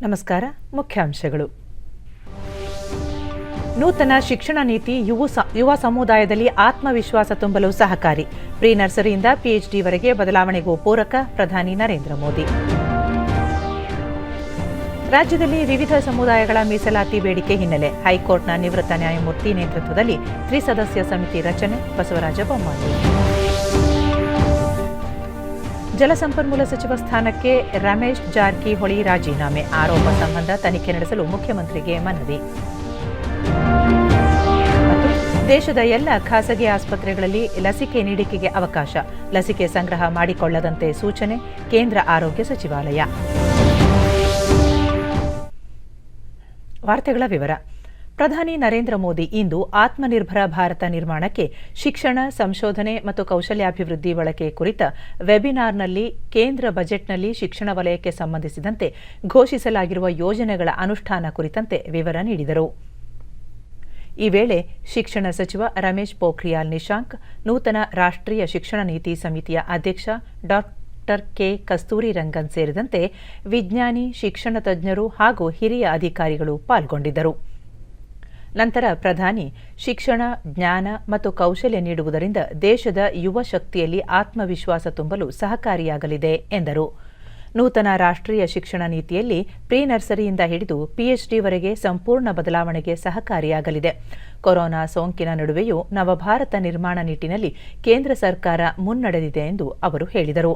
ನಮಸ್ಕಾರ. ಮುಖ್ಯಾಂಶಗಳು. ನೂತನ ಶಿಕ್ಷಣ ನೀತಿ ಯುವ ಸಮುದಾಯದಲ್ಲಿ ಆತ್ಮವಿಶ್ವಾಸ ತುಂಬಲು ಸಹಕಾರಿ. ಪ್ರೀ ನರ್ಸರಿಯಿಂದ ಪಿಎಚ್ಡಿವರೆಗೆ ಬದಲಾವಣೆಗೂ ಪೂರಕ. ಪ್ರಧಾನಿ ನರೇಂದ್ರ ಮೋದಿ. ರಾಜ್ಯದಲ್ಲಿ ವಿವಿಧ ಸಮುದಾಯಗಳ ಮೀಸಲಾತಿ ಬೇಡಿಕೆ ಹಿನ್ನೆಲೆ ಹೈಕೋರ್ಟ್ನ ನಿವೃತ್ತ ನ್ಯಾಯಮೂರ್ತಿ ನೇತೃತ್ವದಲ್ಲಿ ತ್ರಿಸದಸ್ಯ ಸಮಿತಿ ರಚನೆ. ಬಸವರಾಜ ಬೊಮ್ಮಾಯಿ. ಜಲಸಂಪನ್ಮೂಲ ಸಚಿವ ಸ್ಥಾನಕ್ಕೆ ರಮೇಶ್ ಜಾರಕಿಹೊಳಿ ರಾಜೀನಾಮೆ. ಆರೋಪ ಸಂಬಂಧ ತನಿಖೆ ನಡೆಸಲು ಮುಖ್ಯಮಂತ್ರಿಗೆ ಮನವಿ. ಮತ್ತು ದೇಶದ ಎಲ್ಲ ಖಾಸಗಿ ಆಸ್ಪತ್ರೆಗಳಲ್ಲಿ ಲಸಿಕೆ ನೀಡಿಕೆಗೆ ಅವಕಾಶ. ಲಸಿಕೆ ಸಂಗ್ರಹ ಮಾಡಿಕೊಳ್ಳದಂತೆ ಸೂಚನೆ. ಕೇಂದ್ರ ಆರೋಗ್ಯ ಸಚಿವಾಲಯ. ವಾರ್ತೆಗಳ ವಿವರ. ಪ್ರಧಾನಿ ನರೇಂದ್ರ ಮೋದಿ ಇಂದು ಆತ್ಮನಿರ್ಭರ ಭಾರತ ನಿರ್ಮಾಣಕ್ಕೆ ಶಿಕ್ಷಣ, ಸಂಶೋಧನೆ ಮತ್ತು ಕೌಶಲ್ಯಾಭಿವೃದ್ಧಿ ಬಳಕೆ ಕುರಿತ ವೆಬಿನಾರ್ನಲ್ಲಿ ಕೇಂದ್ರ ಬಜೆಟ್ನಲ್ಲಿ ಶಿಕ್ಷಣ ವಲಯಕ್ಕೆ ಸಂಬಂಧಿಸಿದಂತೆ ಘೋಷಿಸಲಾಗಿರುವ ಯೋಜನೆಗಳ ಅನುಷ್ಠಾನ ಕುರಿತಂತೆ ವಿವರ ನೀಡಿದರು. ಈ ವೇಳೆ ಶಿಕ್ಷಣ ಸಚಿವ ರಮೇಶ್ ಪೋಖ್ರಿಯಾಲ್ ನಿಶಾಂಕ್, ನೂತನ ರಾಷ್ಟ್ರೀಯ ಶಿಕ್ಷಣ ನೀತಿ ಸಮಿತಿಯ ಅಧ್ಯಕ್ಷ ಡಾ. ಕೆ. ಕಸ್ತೂರಿ ರಂಗನ್ ಸೇರಿದಂತೆ ವಿಜ್ಞಾನಿ, ಶಿಕ್ಷಣ ತಜ್ಞರು ಹಾಗೂ ಹಿರಿಯ ಅಧಿಕಾರಿಗಳು ಪಾಲ್ಗೊಂಡಿದ್ದರು. ನಂತರ ಪ್ರಧಾನಿ ಶಿಕ್ಷಣ, ಜ್ಞಾನ ಮತ್ತು ಕೌಶಲ್ಯ ನೀಡುವುದರಿಂದ ದೇಶದ ಯುವ ಶಕ್ತಿಯಲ್ಲಿ ಆತ್ಮವಿಶ್ವಾಸ ತುಂಬಲು ಸಹಕಾರಿಯಾಗಲಿದೆ ಎಂದರು. ನೂತನ ರಾಷ್ಟ್ರೀಯ ಶಿಕ್ಷಣ ನೀತಿಯಲ್ಲಿ ಪ್ರೀ ನರ್ಸರಿಯಿಂದ ಹಿಡಿದು ಪಿಎಚ್ಡಿವರೆಗೆ ಸಂಪೂರ್ಣ ಬದಲಾವಣೆಗೆ ಸಹಕಾರಿಯಾಗಲಿದೆ. ಕೊರೋನಾ ಸೋಂಕಿನ ನಡುವೆಯೂ ನವಭಾರತ ನಿರ್ಮಾಣ ನಿಟ್ಟಿನಲ್ಲಿ ಕೇಂದ್ರ ಸರ್ಕಾರ ಮುನ್ನಡೆದಿದೆ ಎಂದು ಅವರು ಹೇಳಿದರು.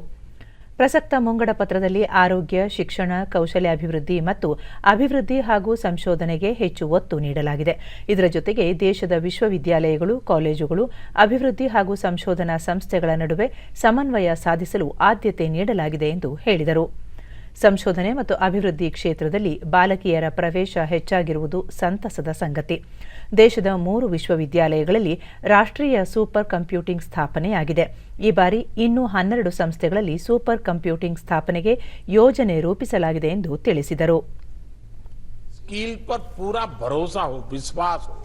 ಪ್ರಸಕ್ತ ಮುಂಗಡ ಪತ್ರದಲ್ಲಿ ಆರೋಗ್ಯ, ಶಿಕ್ಷಣ, ಕೌಶಲ್ಯಾಭಿವೃದ್ಧಿ ಮತ್ತು ಅಭಿವೃದ್ಧಿ ಹಾಗೂ ಸಂಶೋಧನೆಗೆ ಹೆಚ್ಚು ಒತ್ತು ನೀಡಲಾಗಿದೆ. ಇದರ ಜೊತೆಗೆ ದೇಶದ ವಿಶ್ವವಿದ್ಯಾಲಯಗಳು, ಕಾಲೇಜುಗಳು, ಅಭಿವೃದ್ಧಿ ಹಾಗೂ ಸಂಶೋಧನಾ ಸಂಸ್ಥೆಗಳ ನಡುವೆ ಸಮನ್ವಯ ಸಾಧಿಸಲು ಆದ್ಯತೆ ನೀಡಲಾಗಿದೆ ಎಂದು ಹೇಳಿದರು. ಸಂಶೋಧನೆ ಮತ್ತು ಅಭಿವೃದ್ಧಿ ಕ್ಷೇತ್ರದಲ್ಲಿ ಬಾಲಕಿಯರ ಪ್ರವೇಶ ಹೆಚ್ಚಾಗಿರುವುದು ಸಂತಸದ ಸಂಗತಿ. ದೇಶದ 3 ವಿಶ್ವವಿದ್ಯಾಲಯಗಳಲ್ಲಿ ರಾಷ್ಟ್ರೀಯ ಸೂಪರ್ ಕಂಪ್ಯೂಟಿಂಗ್ ಸ್ಥಾಪನೆಯಾಗಿದೆ. ಈ ಬಾರಿ ಇನ್ನೂ 12 ಸಂಸ್ಥೆಗಳಲ್ಲಿ ಸೂಪರ್ ಕಂಪ್ಯೂಟಿಂಗ್ ಸ್ಥಾಪನೆಗೆ ಯೋಜನೆ ರೂಪಿಸಲಾಗಿದೆ ಎಂದು ತಿಳಿಸಿದರು. स्किल पर पूरा भरोसा हो, विश्वास हो.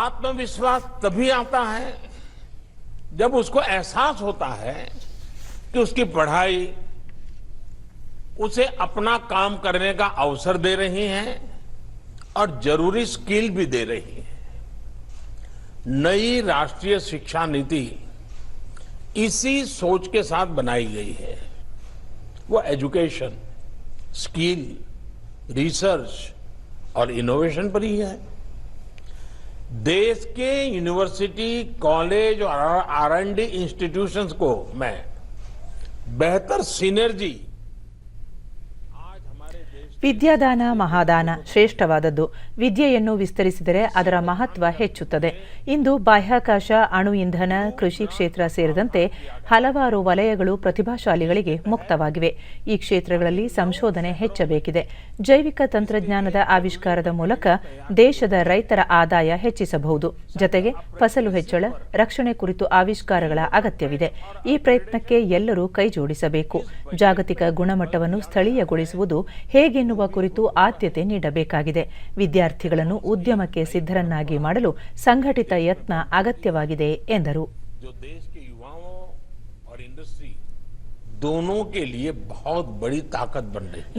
आत्मविश्वास तभी आता है जब उसको एहसास होता है कि उसकी पढ़ाई उसे अपना काम करने का अवसर दे रही है और जरूरी स्किल भी दे रही है. नई राष्ट्रीय शिक्षा नीति इसी सोच के साथ बनाई गई है. वो एजुकेशन, स्किल, रिसर्च और इनोवेशन पर ही है. देश के यूनिवर्सिटी, कॉलेज और R&D इंस्टीट्यूशंस को मैं बेहतर सिनर्जी. ವಿದ್ಯಾದಾನ ಮಹಾದಾನ ಶ್ರೇಷ್ಠವಾದದ್ದು. ವಿದ್ಯೆಯನ್ನು ವಿಸ್ತರಿಸಿದರೆ ಅದರ ಮಹತ್ವ ಹೆಚ್ಚುತ್ತದೆ. ಇಂದು ಬಾಹ್ಯಾಕಾಶ, ಅಣು ಇಂಧನ, ಕೃಷಿ ಕ್ಷೇತ್ರ ಸೇರಿದಂತೆ ಹಲವಾರು ವಲಯಗಳು ಪ್ರತಿಭಾಶಾಲಿಗಳಿಗೆ ಮುಕ್ತವಾಗಿವೆ. ಈ ಕ್ಷೇತ್ರಗಳಲ್ಲಿ ಸಂಶೋಧನೆ ಹೆಚ್ಚಬೇಕಿದೆ. ಜೈವಿಕ ತಂತ್ರಜ್ಞಾನದ ಆವಿಷ್ಕಾರದ ಮೂಲಕ ದೇಶದ ರೈತರ ಆದಾಯ ಹೆಚ್ಚಿಸಬಹುದು. ಜತೆಗೆ ಫಸಲು ಹೆಚ್ಚಳ, ರಕ್ಷಣೆ ಕುರಿತು ಆವಿಷ್ಕಾರಗಳ ಅಗತ್ಯವಿದೆ. ಈ ಪ್ರಯತ್ನಕ್ಕೆ ಎಲ್ಲರೂ ಕೈಜೋಡಿಸಬೇಕು. ಜಾಗತಿಕ ಗುಣಮಟ್ಟವನ್ನು ಸ್ಥಳೀಯಗೊಳಿಸುವುದು ಹೇಗೆ ಕುರಿತು ಆದ್ಯತೆ ನೀಡಬೇಕಾಗಿದೆ. ವಿದ್ಯಾರ್ಥಿಗಳನ್ನು ಉದ್ಯಮಕ್ಕೆ ಸಿದ್ಧರನ್ನಾಗಿ ಮಾಡಲು ಸಂಘಟಿತ ಯತ್ನ ಅಗತ್ಯವಾಗಿದೆ ಎಂದರು.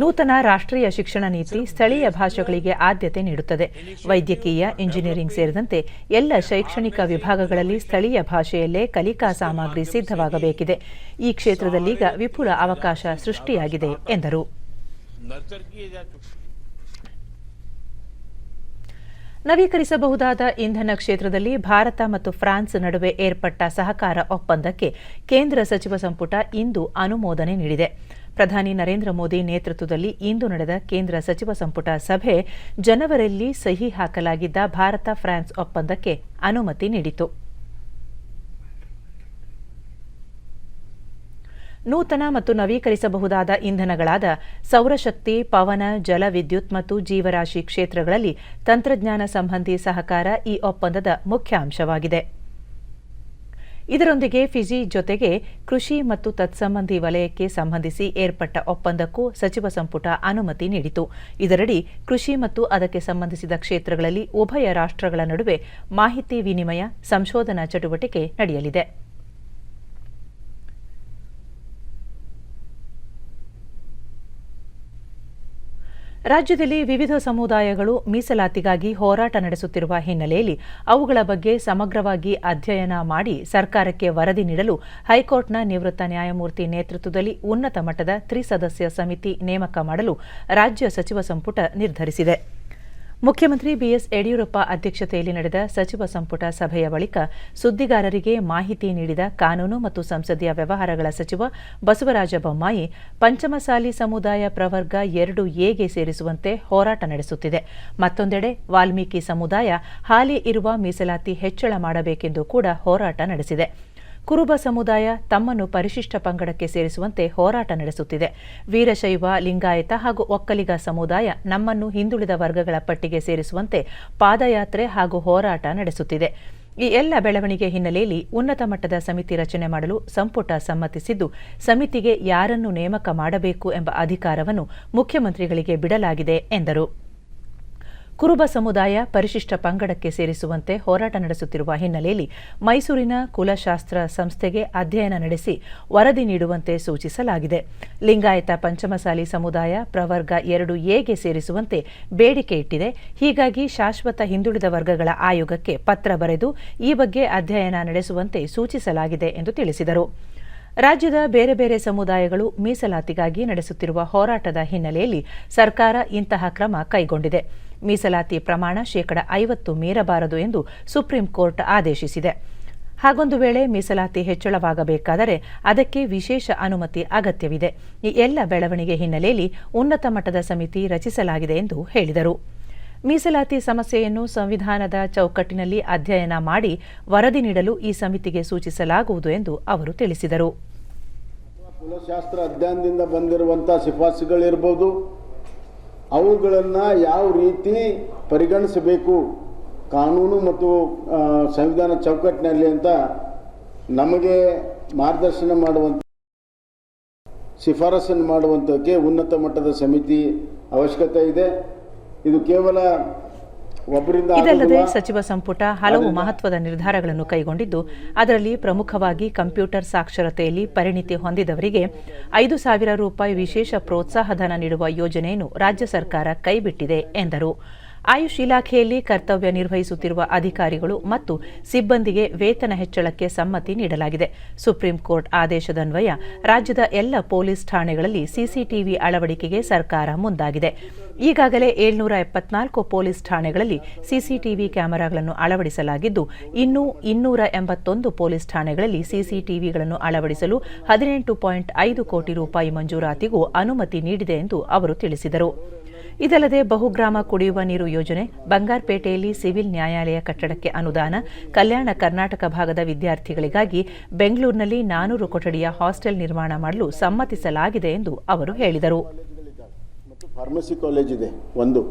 ನೂತನ ರಾಷ್ಟ್ರೀಯ ಶಿಕ್ಷಣ ನೀತಿ ಸ್ಥಳೀಯ ಭಾಷೆಗಳಿಗೆ ಆದ್ಯತೆ ನೀಡುತ್ತದೆ. ವೈದ್ಯಕೀಯ, ಇಂಜಿನಿಯರಿಂಗ್ ಸೇರಿದಂತೆ ಎಲ್ಲ ಶೈಕ್ಷಣಿಕ ವಿಭಾಗಗಳಲ್ಲಿ ಸ್ಥಳೀಯ ಭಾಷೆಯಲ್ಲೇ ಕಲಿಕಾ ಸಾಮಗ್ರಿ ಸಿದ್ಧವಾಗಬೇಕಿದೆ. ಈ ಕ್ಷೇತ್ರದಲ್ಲೀಗ ವಿಪುಲ ಅವಕಾಶ ಸೃಷ್ಟಿಯಾಗಿದೆ ಎಂದರು. ನವೀಕರಿಸಬಹುದಾದ ಇಂಧನ ಕ್ಷೇತ್ರದಲ್ಲಿ ಭಾರತ ಮತ್ತು ಫ್ರಾನ್ಸ್ ನಡುವೆ ಏರ್ಪಟ್ಟ ಸಹಕಾರ ಒಪ್ಪಂದಕ್ಕೆ ಕೇಂದ್ರ ಸಚಿವ ಸಂಪುಟ ಇಂದು ಅನುಮೋದನೆ ನೀಡಿದೆ. ಪ್ರಧಾನಿ ನರೇಂದ್ರ ಮೋದಿ ನೇತೃತ್ವದಲ್ಲಿ ಇಂದು ನಡೆದ ಕೇಂದ್ರ ಸಚಿವ ಸಂಪುಟ ಸಭೆ ಜನವರಿಯಲ್ಲಿ ಸಹಿ ಹಾಕಲಾಗಿದ್ದ ಭಾರತ-ಫ್ರಾನ್ಸ್ ಒಪ್ಪಂದಕ್ಕೆ ಅನುಮತಿ ನೀಡಿತು. ನೂತನ ಮತ್ತು ನವೀಕರಿಸಬಹುದಾದ ಇಂಧನಗಳಾದ ಸೌರಶಕ್ತಿ, ಪವನ, ಜಲ ವಿದ್ಯುತ್ ಮತ್ತು ಜೀವರಾಶಿ ಕ್ಷೇತ್ರಗಳಲ್ಲಿ ತಂತ್ರಜ್ಞಾನ ಸಂಬಂಧಿ ಸಹಕಾರ ಈ ಒಪ್ಪಂದದ ಮುಖ್ಯ ಅಂಶವಾಗಿದೆ. ಇದರೊಂದಿಗೆ ಫಿಜಿ ಜೊತೆಗೆ ಕೃಷಿ ಮತ್ತು ತತ್ಸಂಬಂಧಿ ವಲಯಕ್ಕೆ ಸಂಬಂಧಿಸಿ ಏರ್ಪಟ್ಟ ಒಪ್ಪಂದಕ್ಕೂ ಸಚಿವ ಸಂಪುಟ ಅನುಮತಿ ನೀಡಿತು. ಇದರಡಿ ಕೃಷಿ ಮತ್ತು ಅದಕ್ಕೆ ಸಂಬಂಧಿಸಿದ ಕ್ಷೇತ್ರಗಳಲ್ಲಿ ಉಭಯ ರಾಷ್ಟ್ರಗಳ ನಡುವೆ ಮಾಹಿತಿ ವಿನಿಮಯ, ಸಂಶೋಧನಾ ಚಟುವಟಿಕೆ ನಡೆಯಲಿದೆ. ರಾಜ್ಯದಲ್ಲಿ ವಿವಿಧ ಸಮುದಾಯಗಳು ಮೀಸಲಾತಿಗಾಗಿ ಹೋರಾಟ ನಡೆಸುತ್ತಿರುವ ಹಿನ್ನೆಲೆಯಲ್ಲಿ ಅವುಗಳ ಬಗ್ಗೆ ಸಮಗ್ರವಾಗಿ ಅಧ್ಯಯನ ಮಾಡಿ ಸರ್ಕಾರಕ್ಕೆ ವರದಿ ನೀಡಲು ಹೈಕೋರ್ಟ್ನ ನಿವೃತ್ತ ನ್ಯಾಯಮೂರ್ತಿ ನೇತೃತ್ವದಲ್ಲಿ ಉನ್ನತ ಮಟ್ಟದ ತ್ರಿಸದಸ್ಯ ಸಮಿತಿ ನೇಮಕ ಮಾಡಲು ರಾಜ್ಯ ಸಚಿವ ಸಂಪುಟ ನಿರ್ಧರಿಸಿದೆ. ಮುಖ್ಯಮಂತ್ರಿ ಬಿಎಸ್ ಯಡಿಯೂರಪ್ಪ ಅಧ್ಯಕ್ಷತೆಯಲ್ಲಿ ನಡೆದ ಸಚಿವ ಸಂಪುಟ ಸಭೆಯ ಬಳಿಕ ಸುದ್ದಿಗಾರರಿಗೆ ಮಾಹಿತಿ ನೀಡಿದ ಕಾನೂನು ಮತ್ತು ಸಂಸದೀಯ ವ್ಯವಹಾರಗಳ ಸಚಿವ ಬಸವರಾಜ ಬೊಮ್ಮಾಯಿ, ಪಂಚಮಸಾಲಿ ಸಮುದಾಯ ಪ್ರವರ್ಗ 2ಎಗೆ ಸೇರಿಸುವಂತೆ ಹೋರಾಟ ನಡೆಸುತ್ತಿದೆ. ಮತ್ತೊಂದೆಡೆ ವಾಲ್ಮೀಕಿ ಸಮುದಾಯ ಹಾಲಿ ಇರುವ ಮೀಸಲಾತಿ ಹೆಚ್ಚಳ ಮಾಡಬೇಕೆಂದು ಕೂಡ ಹೋರಾಟ ನಡೆಸಿದೆ. ಕುರುಬ ಸಮುದಾಯ ತಮ್ಮನ್ನು ಪರಿಶಿಷ್ಟ ಪಂಗಡಕ್ಕೆ ಸೇರಿಸುವಂತೆ ಹೋರಾಟ ನಡೆಸುತ್ತಿದೆ. ವೀರಶೈವ, ಲಿಂಗಾಯತ ಹಾಗೂ ಒಕ್ಕಲಿಗ ಸಮುದಾಯ ನಮ್ಮನ್ನು ಹಿಂದುಳಿದ ವರ್ಗಗಳ ಪಟ್ಟಿಗೆ ಸೇರಿಸುವಂತೆ ಪಾದಯಾತ್ರೆ ಹಾಗೂ ಹೋರಾಟ ನಡೆಸುತ್ತಿದೆ. ಈ ಎಲ್ಲ ಬೆಳವಣಿಗೆ ಹಿನ್ನೆಲೆಯಲ್ಲಿ ಉನ್ನತ ಮಟ್ಟದ ಸಮಿತಿ ರಚನೆ ಮಾಡಲು ಸಂಪುಟ ಸಮ್ಮತಿಸಿದ್ದು, ಸಮಿತಿಗೆ ಯಾರನ್ನು ನೇಮಕ ಮಾಡಬೇಕು ಎಂಬ ಅಧಿಕಾರವನ್ನು ಮುಖ್ಯಮಂತ್ರಿಗಳಿಗೆ ಬಿಡಲಾಗಿದೆ ಎಂದರು. ಕುರುಬ ಸಮುದಾಯ ಪರಿಶಿಷ್ಟ ಪಂಗಡಕ್ಕೆ ಸೇರಿಸುವಂತೆ ಹೋರಾಟ ನಡೆಸುತ್ತಿರುವ ಹಿನ್ನೆಲೆಯಲ್ಲಿ ಮೈಸೂರಿನ ಕುಲಶಾಸ್ತ್ರ ಸಂಸ್ಥೆಗೆ ಅಧ್ಯಯನ ನಡೆಸಿ ವರದಿ ನೀಡುವಂತೆ ಸೂಚಿಸಲಾಗಿದೆ. ಲಿಂಗಾಯತ ಪಂಚಮಸಾಲಿ ಸಮುದಾಯ ಪ್ರವರ್ಗ 2ಎಗೆ ಸೇರಿಸುವಂತೆ ಬೇಡಿಕೆ ಇಟ್ಟಿದೆ. ಹೀಗಾಗಿ ಶಾಶ್ವತ ಹಿಂದುಳಿದ ವರ್ಗಗಳ ಆಯೋಗಕ್ಕೆ ಪತ್ರ ಬರೆದು ಈ ಬಗ್ಗೆ ಅಧ್ಯಯನ ನಡೆಸುವಂತೆ ಸೂಚಿಸಲಾಗಿದೆ ಎಂದು ತಿಳಿಸಿದರು. ರಾಜ್ಯದ ಬೇರೆ ಬೇರೆ ಸಮುದಾಯಗಳು ಮೀಸಲಾತಿಗಾಗಿ ನಡೆಸುತ್ತಿರುವ ಹೋರಾಟದ ಹಿನ್ನೆಲೆಯಲ್ಲಿ ಸರ್ಕಾರ ಇಂತಹ ಕ್ರಮ ಕೈಗೊಂಡಿದೆ. ಮೀಸಲಾತಿ ಪ್ರಮಾಣ 50% ಮೀರಬಾರದು ಎಂದು ಸುಪ್ರೀಂ ಕೋರ್ಟ್ ಆದೇಶಿಸಿದೆ. ಹಾಗೊಂದು ವೇಳೆ ಮೀಸಲಾತಿ ಹೆಚ್ಚಳವಾಗಬೇಕಾದರೆ ಅದಕ್ಕೆ ವಿಶೇಷ ಅನುಮತಿ ಅಗತ್ಯವಿದೆ. ಈ ಎಲ್ಲ ಬೆಳವಣಿಗೆ ಹಿನ್ನೆಲೆಯಲ್ಲಿ ಉನ್ನತ ಮಟ್ಟದ ಸಮಿತಿ ರಚಿಸಲಾಗಿದೆ ಎಂದು ಹೇಳಿದರು. ಮೀಸಲಾತಿ ಸಮಸ್ಯೆಯನ್ನು ಸಂವಿಧಾನದ ಚೌಕಟ್ಟಿನಲ್ಲಿ ಅಧ್ಯಯನ ಮಾಡಿ ವರದಿ ನೀಡಲು ಈ ಸಮಿತಿಗೆ ಸೂಚಿಸಲಾಗುವುದು ಎಂದು ಅವರು ತಿಳಿಸಿದರು. ಕುಲಶಾಸ್ತ್ರ ಅಧ್ಯಯನದಿಂದ ಬಂದಿರುವಂತಹ ಶಿಫಾರಸುಗಳಿರಬಹುದು, ಅವುಗಳನ್ನು ಯಾವ ರೀತಿ ಪರಿಗಣಿಸಬೇಕು ಕಾನೂನು ಮತ್ತು ಸಂವಿಧಾನ ಚೌಕಟ್ಟಿನಲ್ಲಿ ಅಂತ ನಮಗೆ ಮಾರ್ಗದರ್ಶನ ಮಾಡುವಂಥ ಶಿಫಾರಸನ್ನು ಮಾಡುವಂಥಕ್ಕೆ ಉನ್ನತ ಮಟ್ಟದ ಸಮಿತಿ ಅವಶ್ಯಕತೆ ಇದೆ. ಇದು ಕೇವಲ ಒಬ್ಬರಿಂದ. ಇದಲ್ಲದೆ ಸಚಿವ ಸಂಪುಟ ಹಲವು ಮಹತ್ವದ ನಿರ್ಧಾರಗಳನ್ನು ಕೈಗೊಂಡಿದ್ದು, ಅದರಲ್ಲಿ ಪ್ರಮುಖವಾಗಿ ಕಂಪ್ಯೂಟರ್ ಸಾಕ್ಷರತೆಯಲ್ಲಿ ಪರಿಣಿತಿ ಹೊಂದಿದವರಿಗೆ 5,000 ರೂಪಾಯಿ ವಿಶೇಷ ಪ್ರೋತ್ಸಾಹಧನ ನೀಡುವ ಯೋಜನೆಯನ್ನು ರಾಜ್ಯ ಸರ್ಕಾರ ಕೈಬಿಟ್ಟಿದೆ ಎಂದರು. ಆಯುಷ್ ಇಲಾಖೆಯಲ್ಲಿ ಕರ್ತವ್ಯ ನಿರ್ವಹಿಸುತ್ತಿರುವ ಅಧಿಕಾರಿಗಳು ಮತ್ತು ಸಿಬ್ಬಂದಿಗೆ ವೇತನ ಹೆಚ್ಚಳಕ್ಕೆ ಸಮ್ಮತಿ ನೀಡಲಾಗಿದೆ. ಸುಪ್ರೀಂ ಕೋರ್ಟ್ ಆದೇಶದನ್ವಯ ರಾಜ್ಯದ ಎಲ್ಲ ಪೊಲೀಸ್ ಠಾಣೆಗಳಲ್ಲಿ ಸಿಸಿಟಿವಿ ಅಳವಡಿಕೆಗೆ ಸರ್ಕಾರ ಮುಂದಾಗಿದೆ. ಈಗಾಗಲೇ 774 ಪೊಲೀಸ್ ಠಾಣೆಗಳಲ್ಲಿ ಸಿಸಿಟಿವಿ ಕ್ಯಾಮೆರಾಗಳನ್ನು ಅಳವಡಿಸಲಾಗಿದ್ದು, ಇನ್ನೂ 281 ಪೊಲೀಸ್ ಠಾಣೆಗಳಲ್ಲಿ ಸಿಸಿಟಿವಿಗಳನ್ನು ಅಳವಡಿಸಲು 18.5 ಕೋಟಿ ರೂಪಾಯಿ ಮಂಜೂರಾತಿಗೂ ಅನುಮತಿ ನೀಡಿದೆ ಎಂದು ಅವರು ತಿಳಿಸಿದರು. ಇದಲ್ಲದೆ ಬಹುಗ್ರಾಮ ಕುಡಿಯುವ ನೀರು ಯೋಜನೆ, ಬಂಗಾರಪೇಟೆಯಲ್ಲಿ ಸಿವಿಲ್ ನ್ಯಾಯಾಲಯ ಕಟ್ಟಡಕ್ಕೆ ಅನುದಾನ, ಕಲ್ಯಾಣ ಕರ್ನಾಟಕ ಭಾಗದ ವಿದ್ಯಾರ್ಥಿಗಳಿಗಾಗಿ ಬೆಂಗಳೂರಿನಲ್ಲಿ 400 ಕೊಠಡಿಯ ಹಾಸ್ಟೆಲ್ ನಿರ್ಮಾಣ ಮಾಡಲು ಸಮ್ಮತಿಸಲಾಗಿದೆ ಎಂದು ಅವರು ಹೇಳಿದರು. ಮತ್ತು ಫಾರ್ಮಸಿ ಕಾಲೇಜ್ ಇದೆ ಒಂದು.